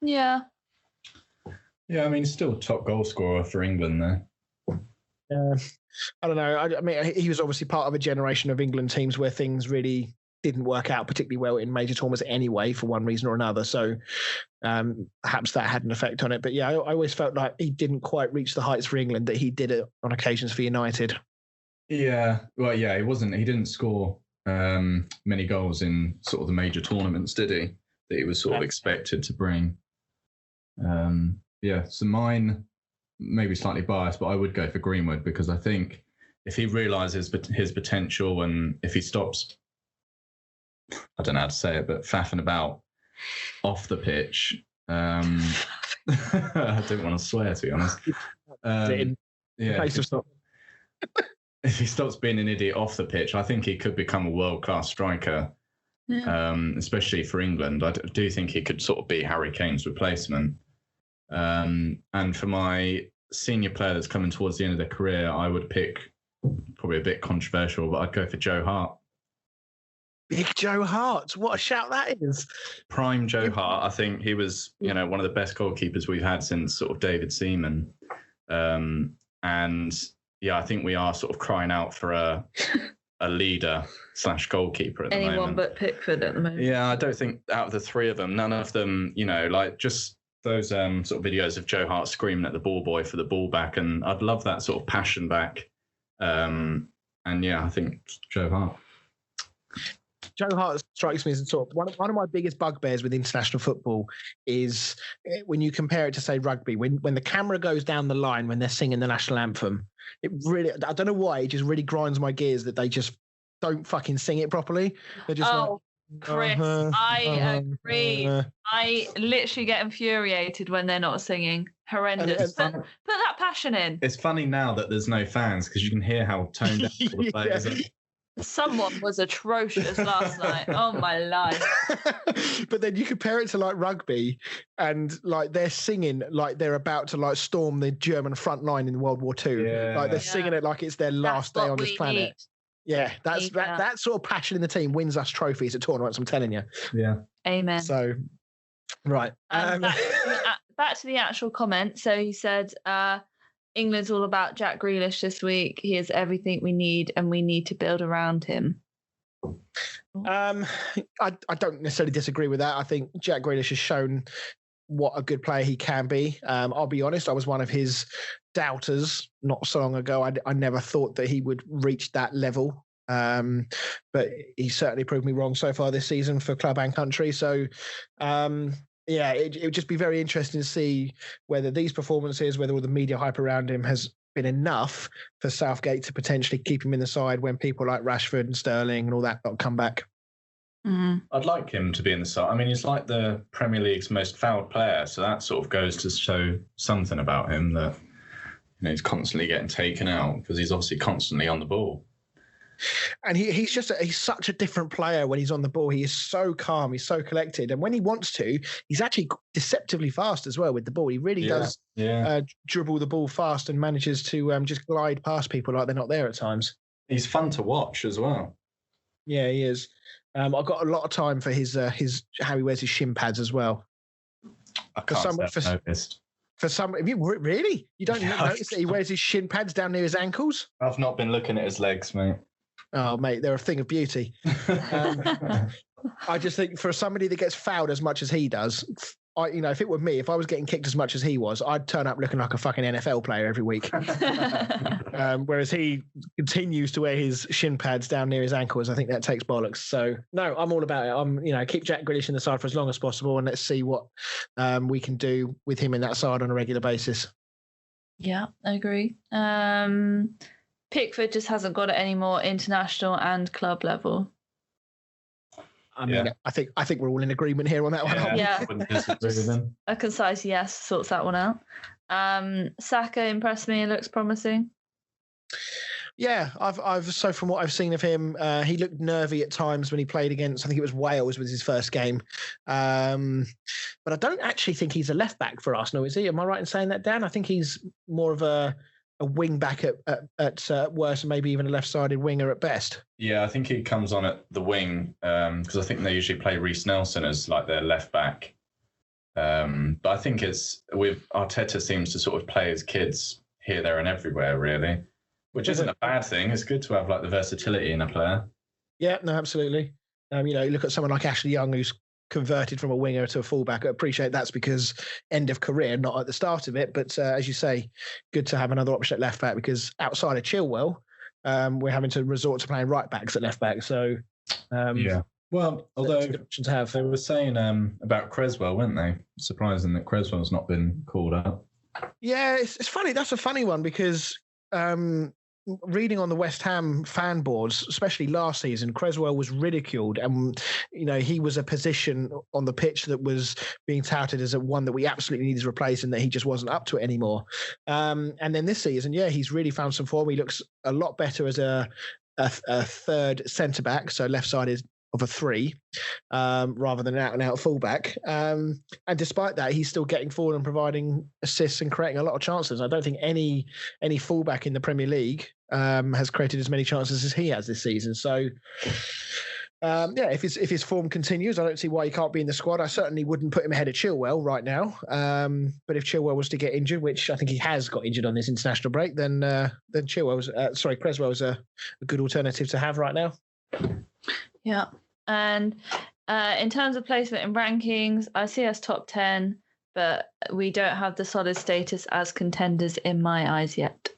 Yeah. Yeah, I mean, he's still top goal scorer for England there. I don't know. I mean, he was obviously part of a generation of England teams where things really didn't work out particularly well in major tournaments anyway, for one reason or another. So perhaps that had an effect on it. But yeah, I always felt like he didn't quite reach the heights for England that he did it on occasions for United. Yeah, well, yeah, he didn't score many goals in sort of the major tournaments, did he? That he was sort of expected to bring. Yeah, so mine, maybe slightly biased, but I would go for Greenwood because I think if he realises his potential and if he stops, I don't know how to say it, but faffing about off the pitch. I don't want to swear, to be honest. If he stops being an idiot off the pitch, I think he could become a world-class striker, especially for England. I do think he could sort of be Harry Kane's replacement. And for my senior player that's coming towards the end of their career, I would pick, probably a bit controversial, but I'd go for Joe Hart. Big Joe Hart. What a shout that is. Prime Joe Hart. I think he was, one of the best goalkeepers we've had since sort of David Seaman. And yeah, I think we are sort of crying out for a leader / goalkeeper at the moment. Anyone but Pickford at the moment. Yeah, I don't think out of the three of them, none of them, like just those sort of videos of Joe Hart screaming at the ball boy for the ball back. And I'd love that sort of passion back. And yeah, I think Joe Hart. Joe Hart strikes me as sort of one of my biggest bugbears with international football is when you compare it to, say, rugby. When the camera goes down the line when they're singing the national anthem, it really, I don't know why, it just really grinds my gears that they just don't fucking sing it properly. They're just Chris, I agree. I literally get infuriated when they're not singing. Horrendous. Put that passion in. It's funny now that there's no fans because you can hear how toned down all the players are. Someone was atrocious last night. Oh my life. But then you compare it to like rugby and like they're singing like they're about to like storm the German front line in World War II. Yeah. Like they're singing it like it's their last day on this planet. Yeah, that sort of passion in the team wins us trophies at tournaments, I'm telling you. Yeah. Amen. So, right. Back to the actual comment. So he said, England's all about Jack Grealish this week. He is everything we need, and we need to build around him. I don't necessarily disagree with that. I think Jack Grealish has shown what a good player he can be. I'll be honest, I was one of his doubters not so long ago. I never thought that he would reach that level. But he certainly proved me wrong so far this season for club and country. So, yeah, it would just be very interesting to see whether these performances, whether all the media hype around him has been enough for Southgate to potentially keep him in the side when people like Rashford and Sterling and all that come back. Mm-hmm. I'd like him to be in the side. I mean, he's like the Premier League's most fouled player, so that sort of goes to show something about him that he's constantly getting taken out because he's obviously constantly on the ball. And he's such a different player when he's on the ball. He is so calm, he's so collected, and when he wants to, he's actually deceptively fast as well with the ball. He really does dribble the ball fast and manages to just glide past people like they're not there at times. He's fun to watch as well. Yeah, he is. I've got a lot of time for his how he wears his shin pads as well. I can't noticed. For some, have you really? You don't notice that he wears his shin pads down near his ankles? I've not been looking at his legs, mate. Oh, mate, they're a thing of beauty. I just think for somebody that gets fouled as much as he does, if it were me, if I was getting kicked as much as he was, I'd turn up looking like a fucking NFL player every week. Whereas he continues to wear his shin pads down near his ankles. I think that takes bollocks. So no, I'm all about it. Keep Jack Grealish in the side for as long as possible, and let's see what we can do with him in that side on a regular basis. Yeah, I agree. Pickford just hasn't got it anymore, international and club level. I mean, I think we're all in agreement here on that one. Yeah. I wouldn't disagree with him. A concise yes sorts that one out. Saka impressed me. Looks promising. Yeah, I've so from what I've seen of him, he looked nervy at times when he played against, I think it was Wales, was his first game. But I don't actually think he's a left back for Arsenal, is he? Am I right in saying that, Dan? I think he's more of a wing back at worst, and maybe even a left-sided winger at best. Yeah, I think he comes on at the wing because I think they usually play Reece Nelson as like their left back. But I think it's with Arteta seems to sort of play his kids here, there, and everywhere, really, which isn't a bad thing. It's good to have like the versatility in a player. Yeah, no, absolutely. You look at someone like Ashley Young, who's converted from a winger to a fullback. I appreciate that's because end of career, not at the start of it. But as you say, good to have another option at left back because outside of Chilwell, we're having to resort to playing right backs at left back. So yeah. Well, although a good option to have. They were saying about Cresswell, weren't they? Surprising that Cresswell's not been called up. Yeah, it's funny. That's a funny one because reading on the West Ham fan boards, especially last season, Cresswell was ridiculed, and he was a position on the pitch that was being touted as one that we absolutely needed to replace, and that he just wasn't up to it anymore. And then this season, he's really found some form. He looks a lot better as a third centre back, so left side is of a 3 rather than an out-and-out fullback. And despite that, he's still getting forward and providing assists and creating a lot of chances. I don't think any fullback in the Premier League has created as many chances as he has this season. So, if his form continues, I don't see why he can't be in the squad. I certainly wouldn't put him ahead of Chilwell right now. But if Chilwell was to get injured, which I think he has got injured on this international break, then Cresswell is a good alternative to have right now. Yeah. And in terms of placement in rankings, I see us top 10, but we don't have the solid status as contenders in my eyes yet.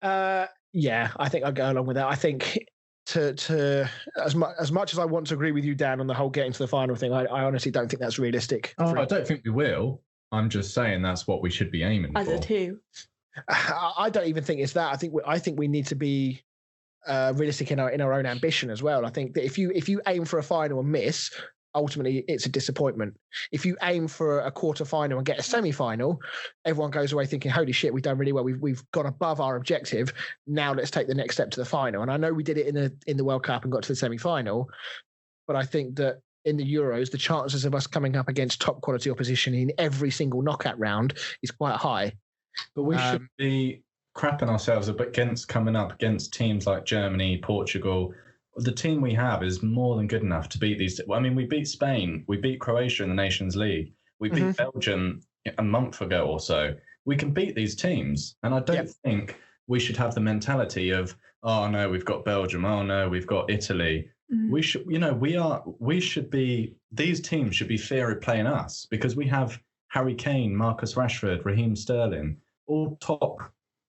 Yeah, I think I'll go along with that. I think to as much as I want to agree with you, Dan, on the whole getting to the final thing, I honestly don't think that's realistic. I don't think we will. I'm just saying that's what we should be aiming for. As a team. I don't even think it's that. I think we need to be realistic in our own ambition as well. I think that if you aim for a final and miss, ultimately it's a disappointment. If you aim for a quarter final and get a semi-final, everyone goes away thinking, holy shit, we've done really well. We've gone above our objective. Now let's take the next step to the final. And I know we did it in the World Cup and got to the semi-final, but I think that in the Euros, the chances of us coming up against top quality opposition in every single knockout round is quite high. But we should be crapping ourselves against coming up against teams like Germany, Portugal. The team we have is more than good enough to beat these. I mean, we beat Spain, we beat Croatia in the Nations League, we beat Belgium a month ago or so. We can beat these teams, and I don't think we should have the mentality of, oh no, we've got Belgium, oh no, we've got Italy. We should, these teams should be fear of playing us because we have Harry Kane, Marcus Rashford, Raheem Sterling, all top.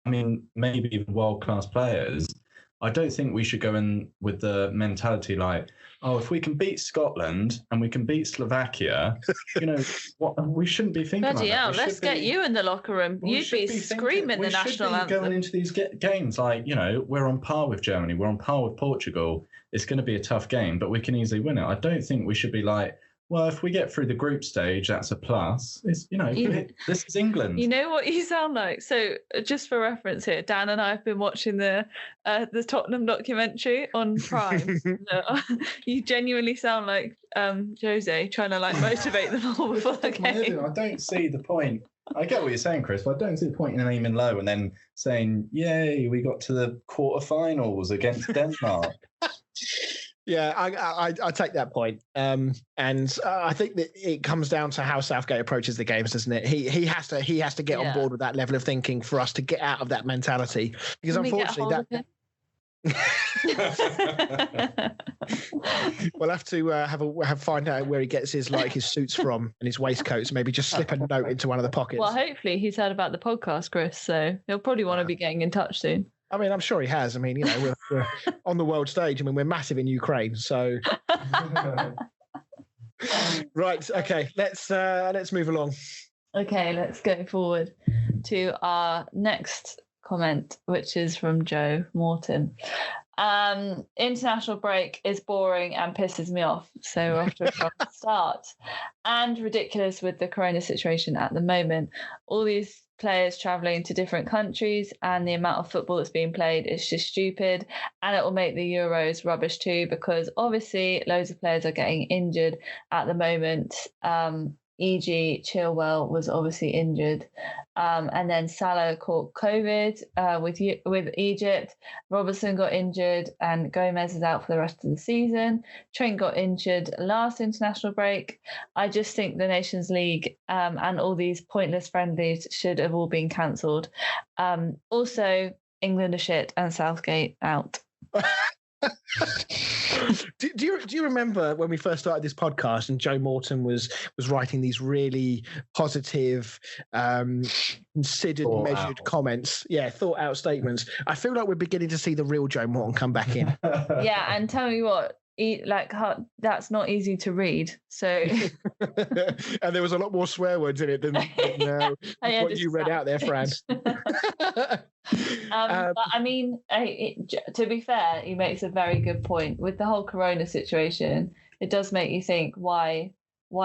I mean, maybe even world-class players. I don't think we should go in with the mentality like, oh, if we can beat Scotland and we can beat Slovakia, what we shouldn't be thinking Bloody hell, let's get you in the locker room. You'd be screaming the national anthem. Going into these games like, we're on par with Germany, we're on par with Portugal. It's going to be a tough game, but we can easily win it. I don't think we should be like, well, if we get through the group stage, that's a plus. It's, this is England. You know what you sound like? So just for reference here, Dan and I have been watching the Tottenham documentary on Prime. You genuinely sound like Jose trying to motivate them all before the game. I don't see the point. I get what you're saying, Chris, but I don't see the point in aiming low and then saying, yay, we got to the quarterfinals against Denmark. Yeah, I take that point, and I think that it comes down to how Southgate approaches the games, doesn't it? He has to get on board with that level of thinking for us to get out of that mentality, because unfortunately we'll have to find out where he gets his suits from and his waistcoats. Maybe just slip a note into one of the pockets. Well, hopefully he's heard about the podcast, Chris. So he'll probably want to be getting in touch soon. I mean, I'm sure he has. I mean, we're on the world stage. I mean, we're massive in Ukraine, so. Right. Okay. Let's move along. Okay, let's go forward to our next comment, which is from Joe Morton. International break is boring and pisses me off. So we're off to a strong start. And ridiculous with the corona situation at the moment. All these players travelling to different countries and the amount of football that's being played is just stupid. And it will make the Euros rubbish too, because obviously loads of players are getting injured at the moment. E.g., Chilwell was obviously injured. And then Salah caught COVID with Egypt. Robertson got injured and Gomez is out for the rest of the season. Trent got injured last international break. I just think the Nations League and all these pointless friendlies should have all been cancelled. Also, England are shit and Southgate out. Do you remember when we first started this podcast and Joe Morton was writing these really positive, considered, measured comments? Yeah, thought out statements. I feel like we're beginning to see the real Joe Morton come back in. Yeah, and tell me what, that's not easy to read. So, and there was a lot more swear words in it than what you read out there, Fran. But I mean, to be fair, he makes a very good point with the whole corona situation. It does make you think, why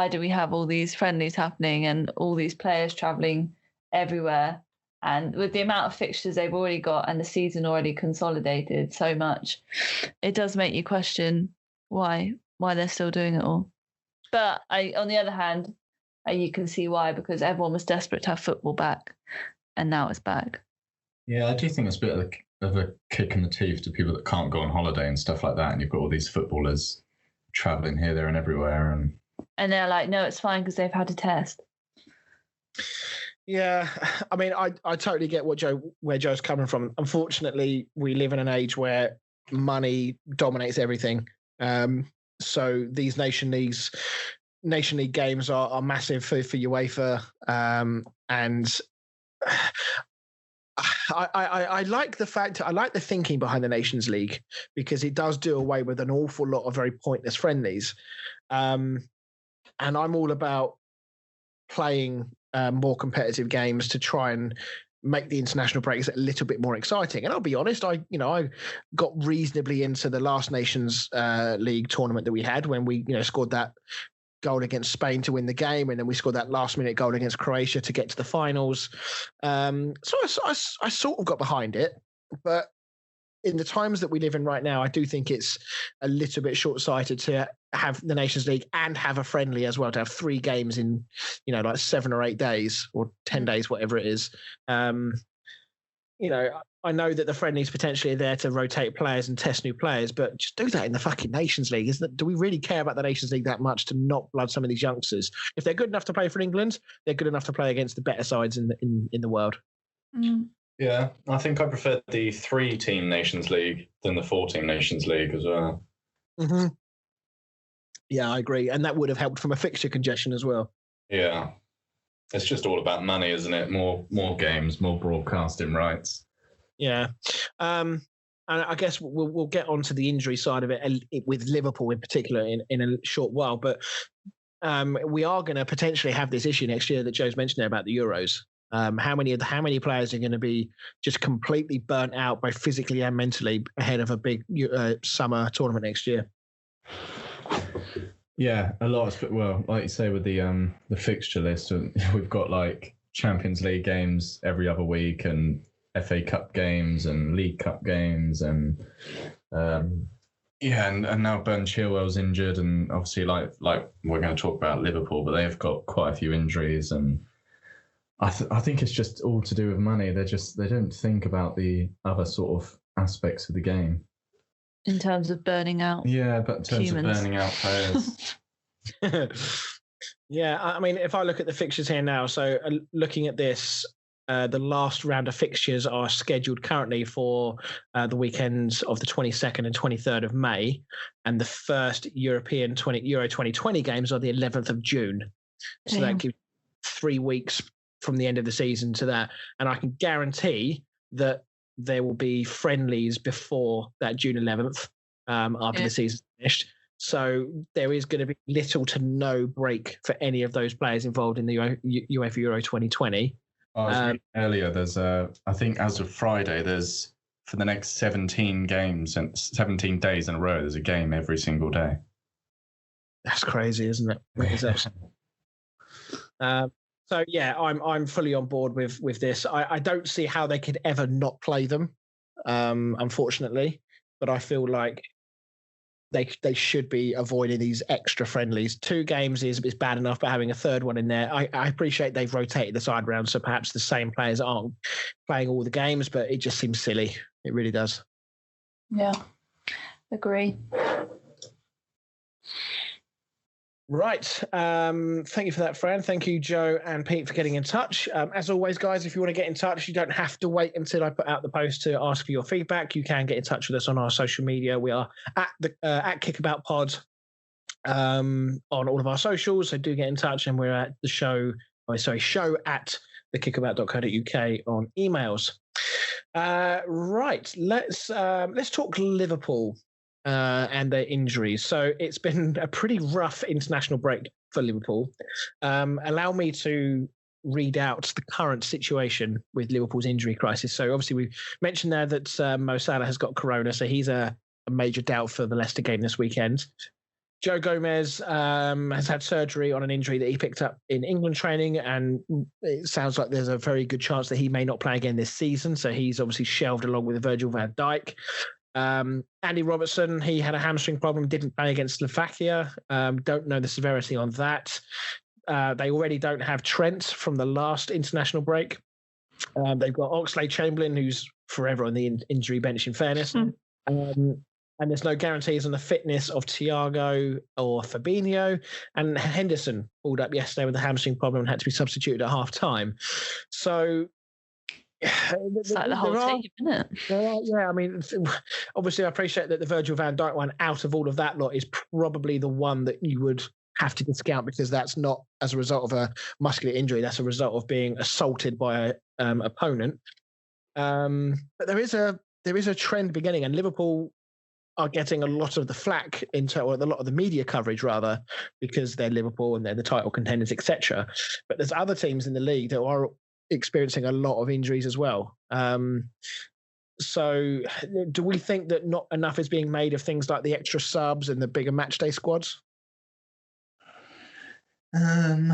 do we have all these friendlies happening and all these players traveling everywhere? And with the amount of fixtures they've already got and the season already consolidated so much, it does make you question why they're still doing it all. But on the other hand, you can see why, because everyone was desperate to have football back, and now it's back. Yeah, I do think it's a bit of a kick in the teeth to people that can't go on holiday and stuff like that. And you've got all these footballers travelling here, there, and everywhere, and they're like, no, it's fine because they've had a test. Yeah, I mean, I totally get where Joe's coming from. Unfortunately, we live in an age where money dominates everything. So these Nation League games are massive for UEFA, and I like the thinking behind the Nations League, because it does do away with an awful lot of very pointless friendlies, and I'm all about playing more competitive games to try and make the international breaks a little bit more exciting. And I'll be honest, I got reasonably into the last Nations League tournament that we had, when we scored that goal against Spain to win the game, and then we scored that last minute goal against Croatia to get to the finals. So I sort of got behind it, but in the times that we live in right now, I do think it's a little bit short-sighted to have the Nations League and have a friendly as well, to have 3 games in, like 7 or 8 days or 10 days, whatever it is. I know that the friendlies potentially are there to rotate players and test new players, but just do that in the fucking Nations League. Do we really care about the Nations League that much to not blood some of these youngsters? If they're good enough to play for England, they're good enough to play against the better sides in the world. Mm. Yeah, I think I prefer the 3-team Nations League than the 4-team Nations League as well. Mm-hmm. Yeah, I agree. And that would have helped from a fixture congestion as well. Yeah. It's just all about money, isn't it? More games, more broadcasting rights. Yeah. And I guess we'll get onto the injury side of it with Liverpool in particular in a short while. But we are going to potentially have this issue next year that Joe's mentioned there about the Euros. How many players are going to be just completely burnt out, both physically and mentally, ahead of a big summer tournament next year? Yeah, a lot. Well, like you say, with the fixture list, we've got like Champions League games every other week, and FA Cup games, and League Cup games, and and now Ben Chilwell's injured, and obviously like we're going to talk about Liverpool, but they've got quite a few injuries, and I think it's just all to do with money. They don't think about the other sort of aspects of the game. In terms of burning out. Yeah, but in terms of burning out players. Yeah, I mean, if I look at the fixtures here now, so looking at this, the last round of fixtures are scheduled currently for the weekends of the 22nd and 23rd of May, and the first Euro 2020 games are the 11th of June. So that gives 3 weeks from the end of the season to that, and I can guarantee that there will be friendlies before that June 11th after the season's finished. So there is going to be little to no break for any of those players involved in the UEFA Euro 2020. I was reading earlier, there's I think as of Friday, there's for the next 17 games and 17 days in a row, there's a game every single day. That's crazy, isn't it? So yeah, I'm fully on board with this. I don't see how they could ever not play them, unfortunately. But I feel like they should be avoiding these extra friendlies. 2 games is bad enough, but having a third one in there, I appreciate they've rotated the side round, so perhaps the same players aren't playing all the games, but it just seems silly. It really does. Yeah, agree. Right. Thank you for that, Fran. Thank you, Joe and Pete, for getting in touch. As always, guys, if you want to get in touch, you don't have to wait until I put out the post to ask for your feedback. You can get in touch with us on our social media. We are at Kickabout Pod on all of our socials, so do get in touch. And we're at the show at thekickabout.co.uk on emails. Right. Let's talk Liverpool. And their injuries. So it's been a pretty rough international break for Liverpool. Allow me to read out the current situation with Liverpool's injury crisis. So obviously we mentioned there that Mo Salah has got corona, so he's a major doubt for the Leicester game this weekend. Joe Gomez has had surgery on an injury that he picked up in England training, and it sounds like there's a very good chance that he may not play again this season. So he's obviously shelved along with Virgil van Dijk. Andy Robertson, he had a hamstring problem, didn't play against Slovakia. Don't know the severity on that. They already don't have Trent from the last international break. They've got Oxlade-Chamberlain, who's forever on the injury bench, in fairness. And there's no guarantees on the fitness of Thiago or Fabinho. And Henderson pulled up yesterday with a hamstring problem and had to be substituted at half-time. So it's like the whole team, isn't it? Yeah, I mean, obviously, I appreciate that the Virgil van Dijk one, out of all of that lot, is probably the one that you would have to discount, because that's not as a result of a muscular injury. That's a result of being assaulted by an opponent. But there is a trend beginning, and Liverpool are getting a lot of the flack or a lot of the media coverage, rather, because they're Liverpool and they're the title contenders, etc. But there's other teams in the league that are experiencing a lot of injuries as well. So do we think that not enough is being made of things like the extra subs and the bigger match day squads? I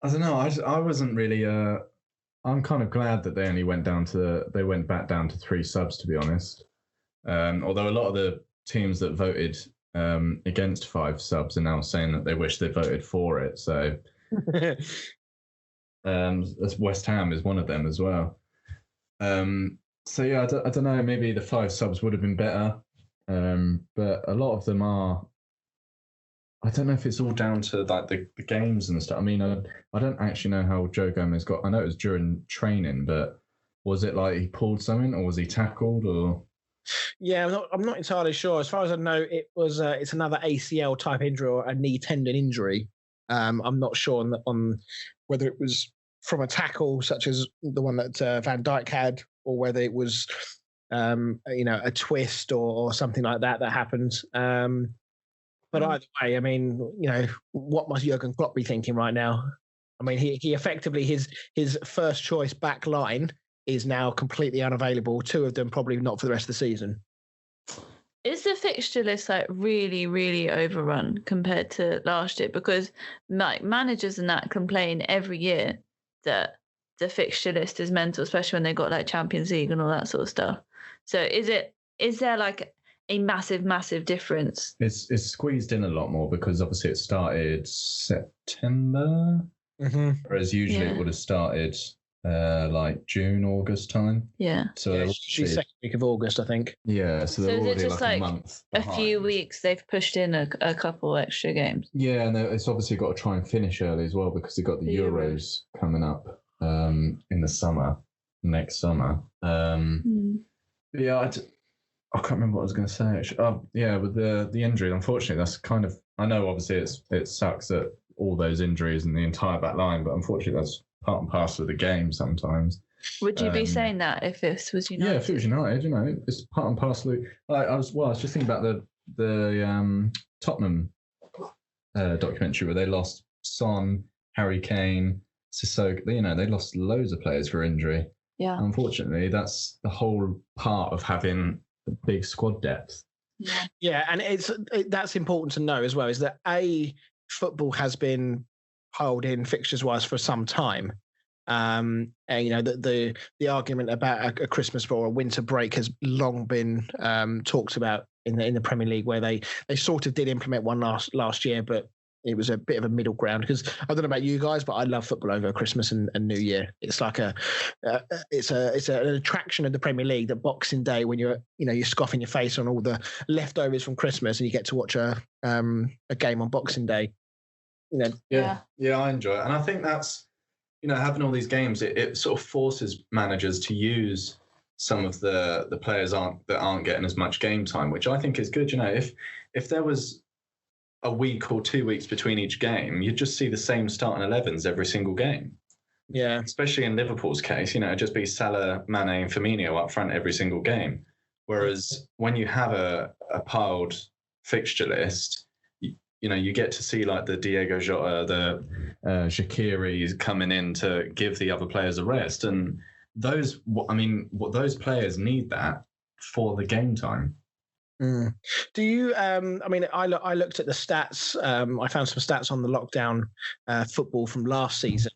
don't know. I wasn't really. I'm kind of glad that they went back down to 3 subs, to be honest. Although a lot of the teams that voted against 5 subs are now saying that they wish they voted for it. So. West Ham is one of them as well. So yeah, I don't know. Maybe the 5 subs would have been better, but a lot of them are. I don't know if it's all down to like the games and stuff. I mean, I don't actually know how Joe Gomez got. I know it was during training, but was it like he pulled something, or was he tackled, or? Yeah, I'm not entirely sure. As far as I know, it's another ACL type injury or a knee tendon injury. I'm not sure on whether it was from a tackle such as the one that Van Dijk had, or whether it was, a twist or something like that happened. But either way, I mean, what must Jurgen Klopp be thinking right now? I mean, he effectively, his first choice back line is now completely unavailable. 2 of them probably not for the rest of the season. Is the fixture list like really, really overrun compared to last year? Because like managers and that complain every year that the fixture list is mental, especially when they got like Champions League and all that sort of stuff. So is there like a massive, massive difference? It's squeezed in a lot more because obviously it started September, whereas usually it would have started like June, August time. Yeah. So usually second week of August, I think. Yeah. So they're already just like a month behind. A few weeks they've pushed in a couple extra games. Yeah, and it's obviously got to try and finish early as well because they've got the Euros coming up in the summer, next summer. Yeah, I can't remember what I was going to say. Actually. Yeah, with the injury, unfortunately, that's kind of. I know, obviously, it sucks that all those injuries and the entire back line. But unfortunately, that's part and parcel of the game sometimes. Would you be saying that if this was United? Yeah, if it was United, it's part and parcel. I was just thinking about the Tottenham documentary where they lost Son, Harry Kane, Sissoko. They lost loads of players for injury. Yeah. Unfortunately, that's the whole part of having a big squad depth. Yeah, and that's important to know as well, is that football has been piled in fixtures wise for some time. And the argument about a Christmas or a winter break has long been talked about in the Premier League, where they sort of did implement one last year, but it was a bit of a middle ground. Because I don't know about you guys, but I love football over Christmas and New Year. It's like it's an attraction of the Premier League, that Boxing Day, when you're scoffing your face on all the leftovers from Christmas and you get to watch a game on Boxing Day. Yeah, I enjoy it, and I think that's having all these games. It sort of forces managers to use some of the players that aren't getting as much game time, which I think is good. If there was a week or 2 weeks between each game, you'd just see the same starting 11s every single game. Yeah. Especially in Liverpool's case, it'd just be Salah, Mane and Firmino up front every single game. Whereas when you have a piled fixture list, you get to see like the Diego Jota, the Shaqiri coming in to give the other players a rest. And those players need that for the game time. Mm. Do you? I looked at the stats. I found some stats on the lockdown football from last season.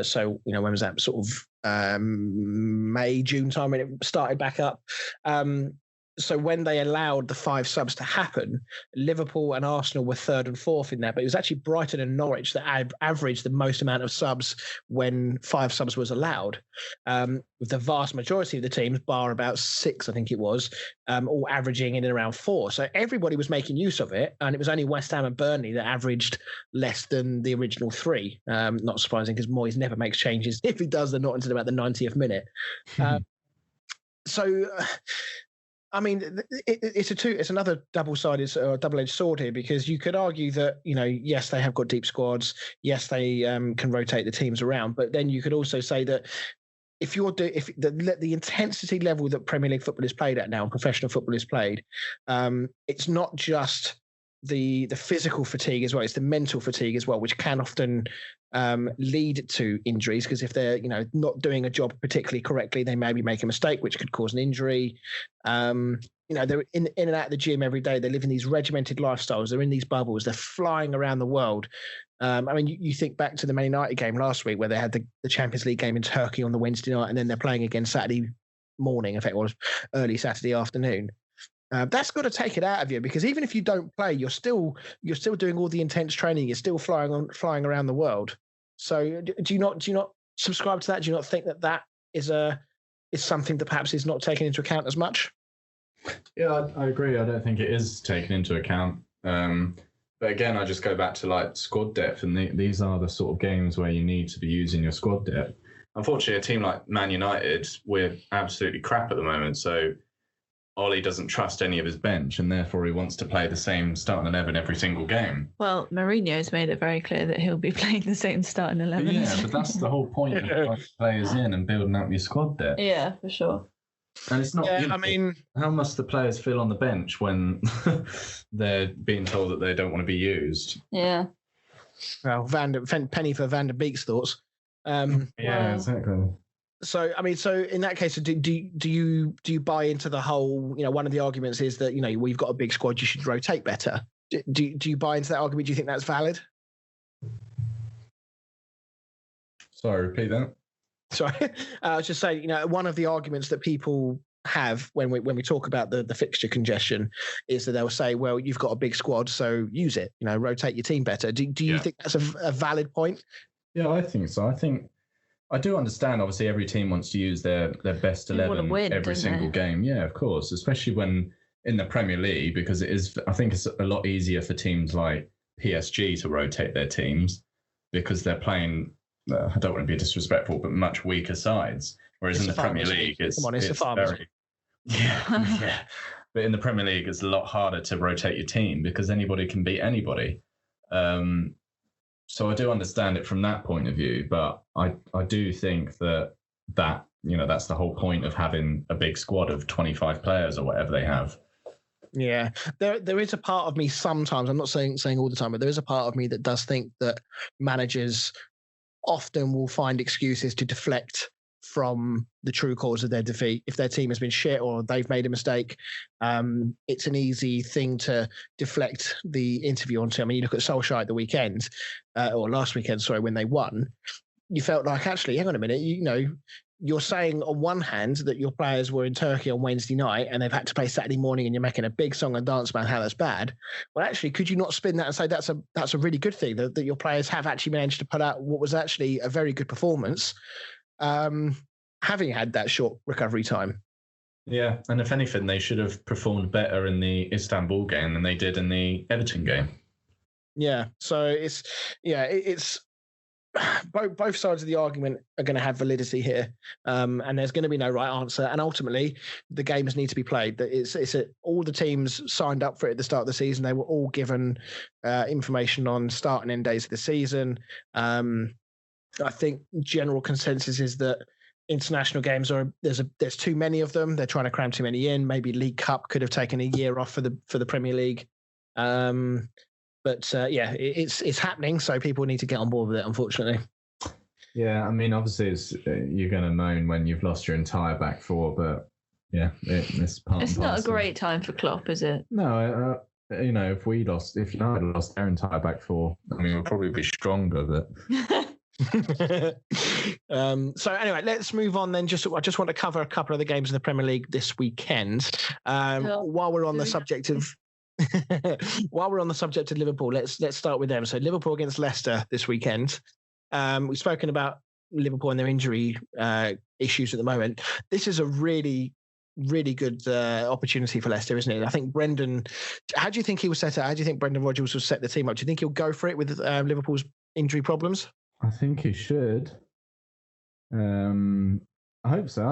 So when was that? Sort of May, June time when it started back up. So when they allowed the 5 subs to happen, Liverpool and Arsenal were 3rd and 4th in that, but it was actually Brighton and Norwich that averaged the most amount of subs when 5 subs was allowed. With the vast majority of the teams, bar about 6, I think it was, all averaging in and around 4. So everybody was making use of it, and it was only West Ham and Burnley that averaged less than the original 3. Not surprising, because Moyes never makes changes. If he does, they're not until about the 90th minute. It's another double-edged sword here, because you could argue that, yes, they have got deep squads. Yes, they can rotate the teams around. But then you could also say that if the intensity level that Premier League football is played at now, and professional football is played, it's not just the physical fatigue as well, it's the mental fatigue as well, which can often lead to injuries, because if they're not doing a job particularly correctly, they maybe make a mistake which could cause an injury. They're in and out of the gym every day. They live in these regimented lifestyles. They're in these bubbles. They're flying around the world. You think back to the Man United game last week, where they had the Champions League game in Turkey on the Wednesday night, and then they're playing again Saturday morning. In fact, it was early Saturday afternoon. That's got to take it out of you, because even if you don't play, you're still doing all the intense training. You're still flying around the world. So do you not subscribe to that? Do you not think that is something that perhaps is not taken into account as much? Yeah, I agree. I don't think it is taken into account. But again, I just go back to like squad depth, and these are the sort of games where you need to be using your squad depth. Unfortunately, a team like Man United, we're absolutely crap at the moment. So Ollie doesn't trust any of his bench, and therefore he wants to play the same starting 11 every single game. Well, Mourinho's made it very clear that he'll be playing the same starting 11. Yeah, but that's the whole point of putting players in and building up your squad there. Yeah, for sure. And it's not. How must the players feel on the bench when they're being told that they don't want to be used? Yeah. Well, penny for Van der Beek's thoughts. Exactly. So in that case, do you buy into the whole? One of the arguments is that we've got a big squad, you should rotate better. Do you buy into that argument? Do you think that's valid? Sorry, repeat that. Sorry, I was just saying. One of the arguments that people have when we talk about the fixture congestion is that they'll say, well, you've got a big squad, so use it. Rotate your team better. Do you think that's a valid point? Yeah, I think so. I do understand, obviously, every team wants to use their best 11 every single game. Yeah, of course, especially when in the Premier League, because I think it's a lot easier for teams like PSG to rotate their teams because they're playing, I don't want to be disrespectful, but much weaker sides. Whereas in the Premier League, it's a farmers. Yeah. But in the Premier League, it's a lot harder to rotate your team because anybody can beat anybody. So I do understand it from that point of view, but I do think that that's the whole point of having a big squad of 25 players or whatever they have. Yeah, there is a part of me sometimes, I'm not saying all the time, but there is a part of me that does think that managers often will find excuses to deflect from the true cause of their defeat. If their team has been shit or they've made a mistake, it's an easy thing to deflect the interview onto. I mean, you look at Solskjaer at the weekend, or last weekend, sorry, when they won, you felt like, actually, hang on a minute, you're saying on one hand that your players were in Turkey on Wednesday night and they've had to play Saturday morning and you're making a big song and dance about how that's bad. Well, actually, could you not spin that and say that's a really good thing that your players have actually managed to put out what was actually a very good performance, having had that short recovery time? Yeah, and if anything, they should have performed better in the Istanbul game than they did in the Everton game. Yeah, so it's both sides of the argument are going to have validity here, and there's going to be no right answer. And ultimately, the games need to be played. All the teams signed up for it at the start of the season. They were all given information on start and end days of the season. I think general consensus is that international games there's too many of them. They're trying to cram too many in. Maybe League Cup could have taken a year off for the Premier League. But it's happening, so people need to get on board with it, unfortunately. Yeah, I mean, obviously, you're going to moan when you've lost your entire back four, but yeah, it's part. It's not a great time for Klopp, is it? No, if United lost their entire back four, I mean, we'll probably be stronger, but. So anyway, let's move on then. I just want to cover a couple of the games in the Premier League this weekend. While we're on the subject of. While we're on the subject of Liverpool, let's start with them. So Liverpool against Leicester this weekend. We've spoken about Liverpool and their injury issues at the moment. This is a really, really good opportunity for Leicester, isn't it? I think how do you think he was set up? How do you think Brendan Rodgers will set the team up? Do you think he'll go for it with Liverpool's injury problems? I think he should. I hope so.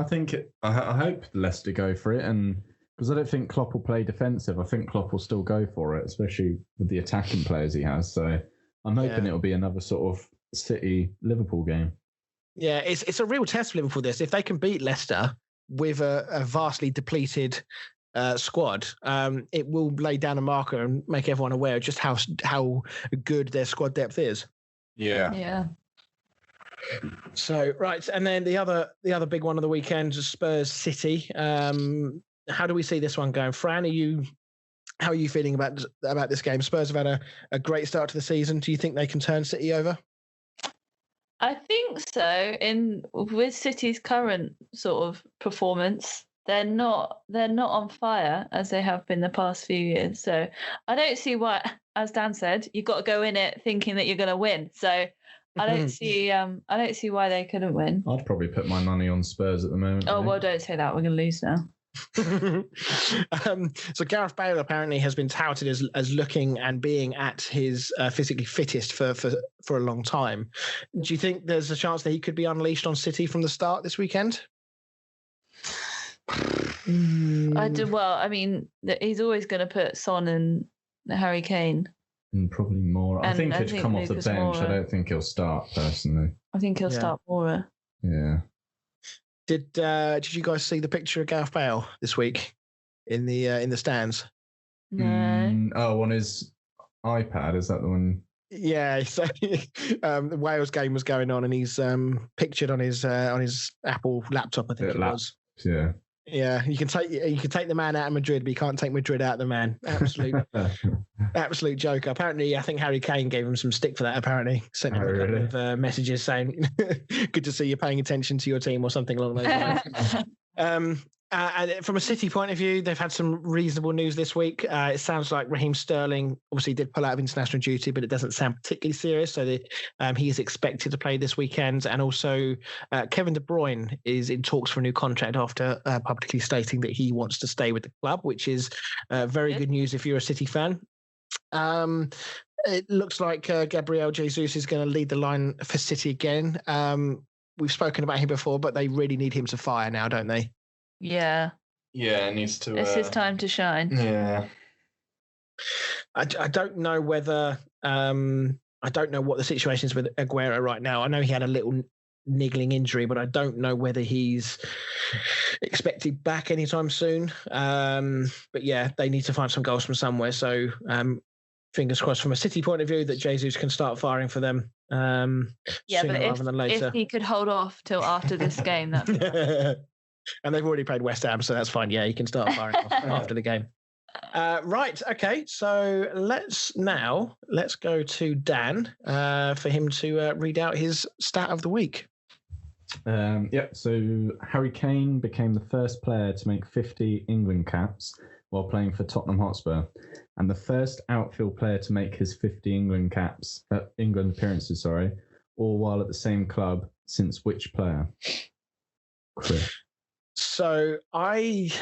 I hope Leicester go for it, and because I don't think Klopp will play defensive. I think Klopp will still go for it, especially with the attacking players he has. So I'm hoping it'll be another sort of City-Liverpool game. Yeah, it's a real test for Liverpool, this. If they can beat Leicester with a vastly depleted squad, it will lay down a marker and make everyone aware of just how good their squad depth is. Yeah. So, right, and then the other big one of the weekend is Spurs City. How do we see this one going? Fran, how are you feeling about this game? Spurs have had a great start to the season. Do you think they can turn City over? I think so. With City's current sort of performance, they're not on fire as they have been the past few years. So I don't see why, as Dan said, you've got to go in it thinking that you're going to win. So I don't see why they couldn't win. I'd probably put my money on Spurs at the moment. Oh, well, don't say that. We're going to lose now. So Gareth Bale apparently has been touted as looking and being at his physically fittest for a long time. Do you think there's a chance that he could be unleashed on City from the start this weekend? I do. Well, I mean, he's always going to put Son and Harry Kane. And probably more. I think he'd come off the bench. I don't think he'll start personally. I think he'll start Mora. Yeah. Did you guys see the picture of Gareth Bale this week in the stands? No. On his iPad, is that the one? Yeah, so the Wales game was going on, and he's pictured on his Apple laptop, I think it was. Yeah. Yeah, you can take the man out of Madrid, but you can't take Madrid out of the man. Absolute joke. Apparently, I think Harry Kane gave him some stick for that. Apparently, sent him a couple of messages saying, "Good to see you paying attention to your team" or something along those lines. And from a City point of view, they've had some reasonable news this week. It sounds like Raheem Sterling obviously did pull out of international duty, but it doesn't sound particularly serious. So he is expected to play this weekend. And also Kevin De Bruyne is in talks for a new contract after publicly stating that he wants to stay with the club, which is very good news if you're a City fan. It looks like Gabriel Jesus is going to lead the line for City again. We've spoken about him before, but they really need him to fire now, don't they? Yeah. Yeah, it needs to. It's his time to shine. Yeah. I don't know whether I don't know what the situation is with Aguero right now. I know he had a little niggling injury, but I don't know whether he's expected back anytime soon. But yeah, they need to find some goals from somewhere. So fingers crossed from a City point of view that Jesus can start firing for them sooner rather than later. If he could hold off till after this game, that'd and they've already played West Ham, so that's fine. Yeah, he can start firing off after the game. Right. Okay. So let's go to Dan for him to read out his stat of the week. So Harry Kane became the first player to make 50 England caps while playing for Tottenham Hotspur, and the first outfield player to make his 50 England appearances, all while at the same club since which player? Chris. So I've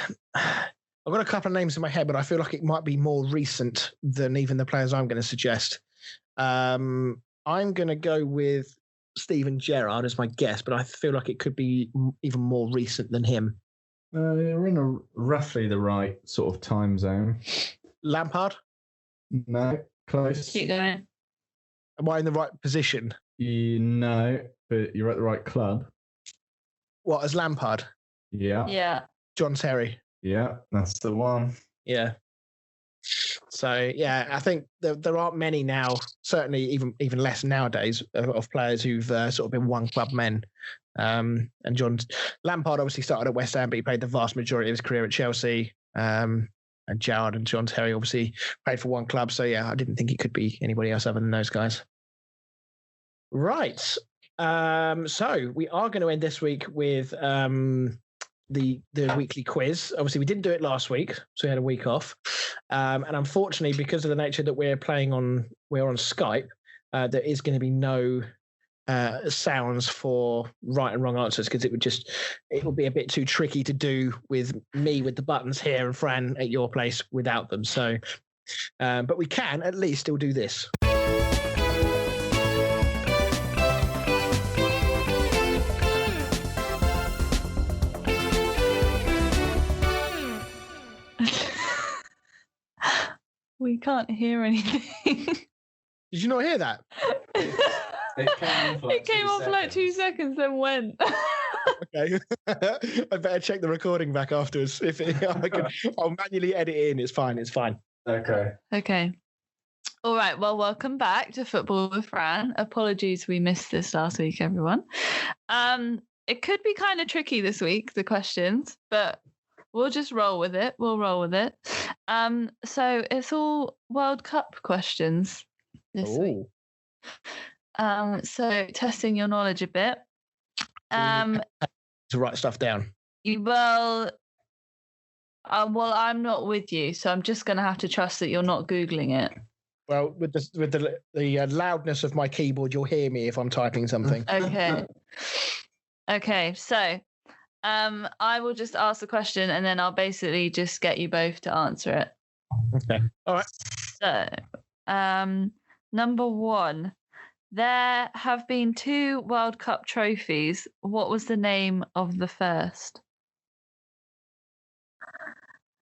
got a couple of names in my head, but I feel like it might be more recent than even the players I'm going to suggest. I'm going to go with Steven Gerrard as my guess, but I feel like it could be even more recent than him. You're in roughly the right sort of time zone. Lampard? No, close. keep going. Am I in the right position? No, but you're at the right club. What, as Lampard? Yeah. Yeah. John Terry? Yeah, that's the one. Yeah. So, yeah, I think there aren't many now, certainly even less nowadays, of players who've sort of been one club men. And John Lampard obviously started at West Ham, but he played the vast majority of his career at Chelsea. And Gerrard and John Terry obviously played for one club. So, yeah, I didn't think it could be anybody else other than those guys. Right. So we are going to end this week with the weekly quiz. Obviously, we didn't do it last week, so we had a week off. And unfortunately, because of the nature that we're on Skype, there is going to be no sounds for right and wrong answers, because it will be a bit too tricky to do with me with the buttons here and Fran at your place without them. So, but we can at least still do this. We can't hear anything. Did you not hear that? It came off for like 2 seconds, then went. Okay. I better check the recording back afterwards. I'll manually edit it in. It's fine. Okay. All right. Well, welcome back to Football with Fran. Apologies we missed this last week, everyone. It could be kind of tricky this week, the questions, but we'll just roll with it. So it's all World Cup questions this week. So testing your knowledge a bit. To write stuff down. Well, I'm not with you, so I'm just going to have to trust that you're not Googling it. Well, with the loudness of my keyboard, you'll hear me if I'm typing something. Okay. So, I will just ask the question, and then I'll basically just get you both to answer it. Okay. All right. So, number one, there have been 2 World Cup trophies. What was the name of the first?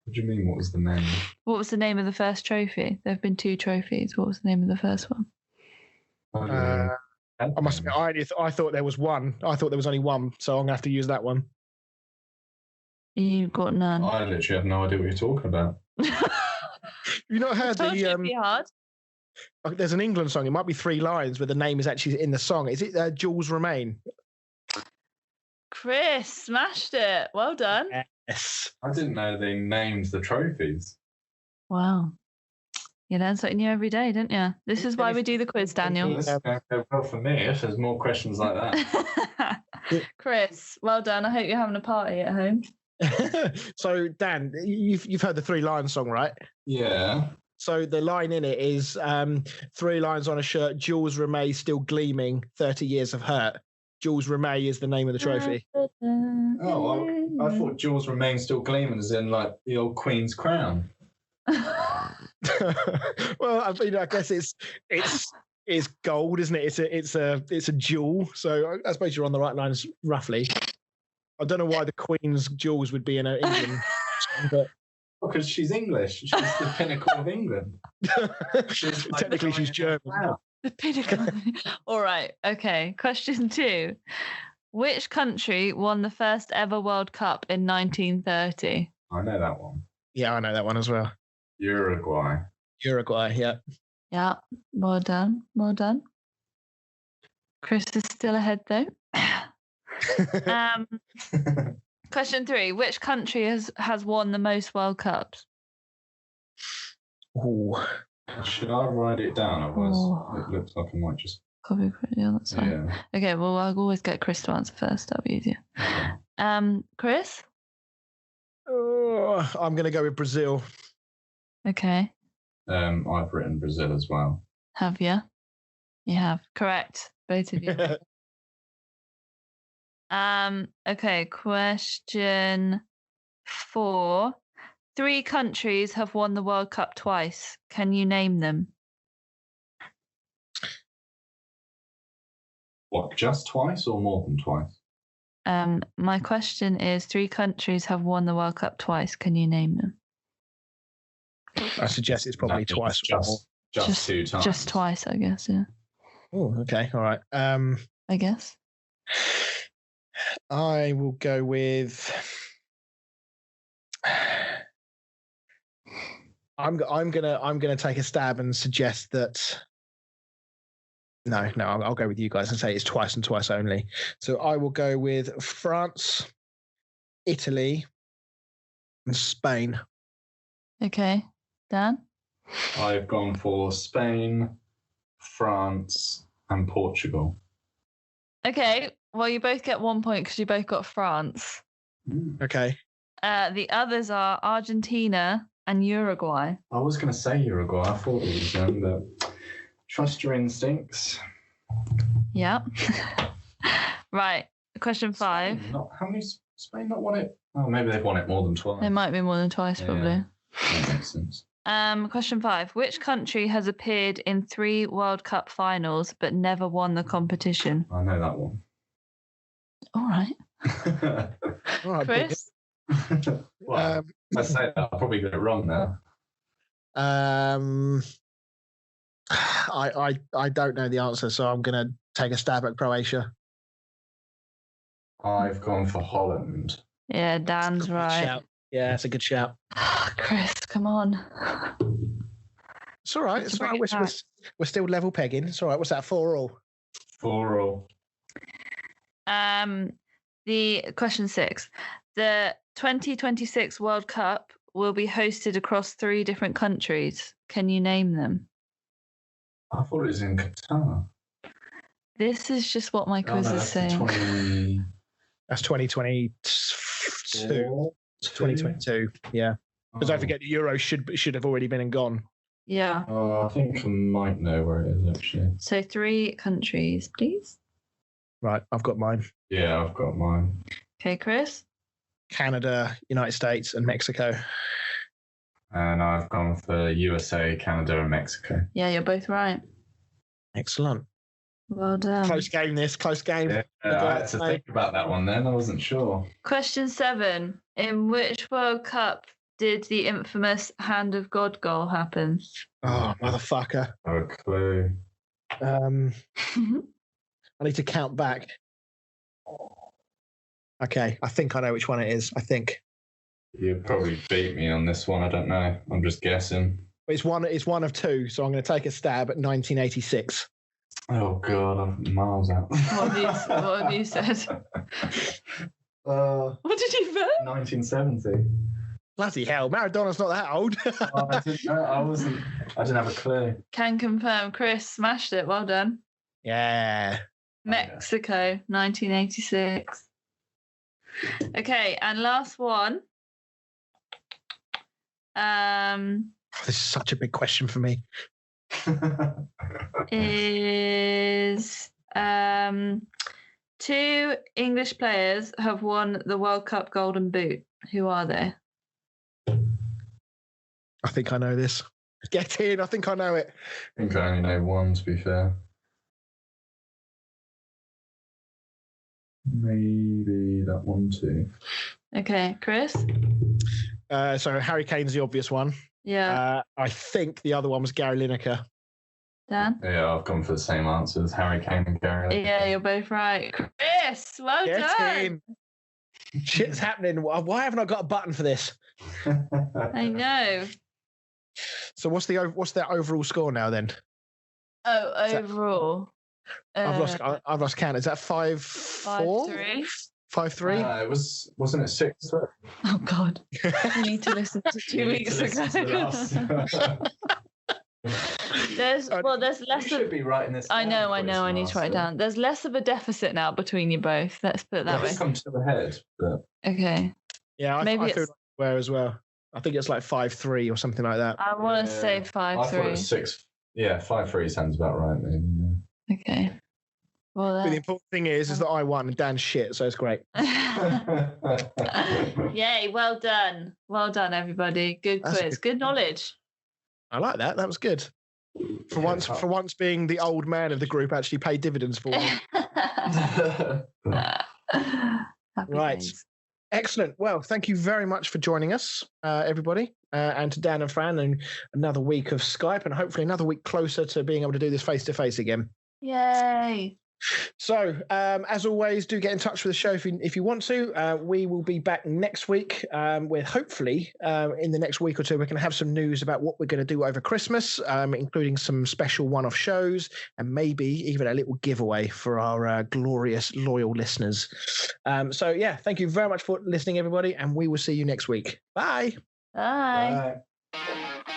What do you mean, what was the name? What was the name of the first trophy? There have been 2 trophies. What was the name of the first one? I must admit, I thought there was one. I thought there was only one, so I'm going to have to use that one. You've got none. I literally have no idea what you're talking about. You not heard the... It'd be hard. There's an England song. It might be 3 lines where the name is actually in the song. Is it Jules Remain? Chris smashed it. Well done. Yes. I didn't know they named the trophies. Wow. You learn something new every day, don't you? This is why we do the quiz, Daniel. This is going to go well for me if there's more questions like that. Chris, well done. I hope you're having a party at home. So, Dan, you've heard the 3 lines song, right? Yeah. So the line in it is 3 lines on a shirt, Jules Rimet still gleaming, 30 years of hurt. Jules Rimet is the name of the trophy. Oh, I thought Jules Remain still gleaming as in like the old Queen's crown. Well, I mean, I guess it's gold, isn't it? It's a jewel. So I suppose you're on the right lines roughly. I don't know why the Queen's jewels would be in an England, but because she's English. She's the pinnacle of England. Technically, she's German. Wow. The pinnacle. All right. Okay. Question 2. Which country won the first ever World Cup in 1930? I know that one. Yeah, I know that one as well. Uruguay. Uruguay, yeah. Yeah. Well done. Well done. Chris is still ahead though. Question 3. Which country has won the most World Cups? Ooh. Should I write it down? Otherwise, it looks like I might just. Copy. Yeah, that's fine. Yeah. Okay, well, I'll always get Chris to answer first. That'll be easier. Okay. Chris? I'm going to go with Brazil. Okay. I've written Brazil as well. Have you? You have. Correct. Both of you. Okay, question 4. 3 countries have won the World Cup twice. Can you name them? What, just twice or more than twice? My question is 3 countries have won the World Cup twice. Can you name them? I suggest it's probably twice. Just 2 times. Just twice, I guess, yeah. Oh, okay. All right. I guess. I will go with. I'm gonna take a stab and suggest that. No, I'll go with you guys and say it's twice and twice only. So I will go with France, Italy, and Spain. Okay, Dan? I've gone for Spain, France, and Portugal. Okay, well, you both get 1 point because you both got France. Okay. The others are Argentina and Uruguay. I was going to say Uruguay. I thought it was them, but trust your instincts. Yep. Right. Question 5. Spain not won it? Oh, maybe they've won it more than twice. It might be more than twice, probably. That makes sense. Question 5. Which country has appeared in 3 World Cup finals but never won the competition? I know that one. All right. All right, Chris? Well, I say that, I'll probably get it wrong now. I don't know the answer, so I'm going to take a stab at Croatia. I've gone for Holland. Yeah, Dan's right. Shout. Yeah, it's a good shout. Chris, come on. It's all right. It's all right. We're still level pegging. It's all right. What's that, 4-all? 4-all. The question 6. The 2026 World Cup will be hosted across 3 different countries. Can you name them? I thought it was in Qatar. This is just what my quiz is saying. That's 2022. 2022. Yeah. Because don't forget, the Euro should have already been and gone. Yeah. Oh, I think I might know where it is, actually. So 3 countries, please. Right, I've got mine. Yeah, I've got mine. Okay, Chris? Canada, United States, and Mexico. And I've gone for USA, Canada, and Mexico. Yeah, you're both right. Excellent. Well done. Close game, this. Close game. Yeah, I had to think about that one then. I wasn't sure. Question 7. In which World Cup did the infamous Hand of God goal happen? Oh, motherfucker. No clue. I need to count back. Okay, I think I know which one it is. I think. You probably beat me on this one. I don't know. I'm just guessing. It's one of 2, so I'm going to take a stab at 1986. Oh, God, I'm miles out. What have you said? What did you bet? 1970. Bloody hell, Maradona's not that old. I didn't know. I didn't have a clue. Can confirm. Chris smashed it. Well done. Yeah. Mexico, 1986. Okay, and last one. This is such a big question for me. Is 2 English players have won the World Cup Golden Boot. Who are they? I think I know this. Get in. I think I know it. I think I only know one, to be fair. Maybe that one too. Okay, Chris? So Harry Kane's the obvious one. Yeah. I think the other one was Gary Lineker. Dan? Yeah, I've gone for the same answers. Harry Kane and Gary. Yeah, you're both right. Chris, well done. Shit's happening. Why haven't I got a button for this? I know. So what's their overall score now then? Oh, overall. I've lost count. Is that 5-4? 5-3? It wasn't it 6-3? Oh God. You need to listen to 2 weeks ago. There's less. You should be writing this. I know. I need to write it down. There's less of a deficit now between you both. Let's put it that way. It's come to the head. But... Okay. Yeah, Maybe I feel like where as well. I think it's like 5-3 or something like that. I want to say 5-3. I thought it was 6. Yeah, 5-3 sounds about right. Maybe. Okay. Well, but the important thing is that I won and Dan's shit, so it's great. Yay! Well done, everybody. Good quiz, good knowledge. I like that. That was good. For once, being the old man of the group actually paid dividends for me. Right. Days. Excellent. Well, thank you very much for joining us, everybody, and to Dan and Fran, and another week of Skype, and hopefully another week closer to being able to do this face-to-face again. Yay. So, as always, do get in touch with the show if you want to. We will be back next week with hopefully in the next week or two, we're going to have some news about what we're going to do over Christmas, including some special one-off shows and maybe even a little giveaway for our glorious, loyal listeners. So, yeah, thank you very much for listening, everybody, and we will see you next week. Bye. Bye. Bye.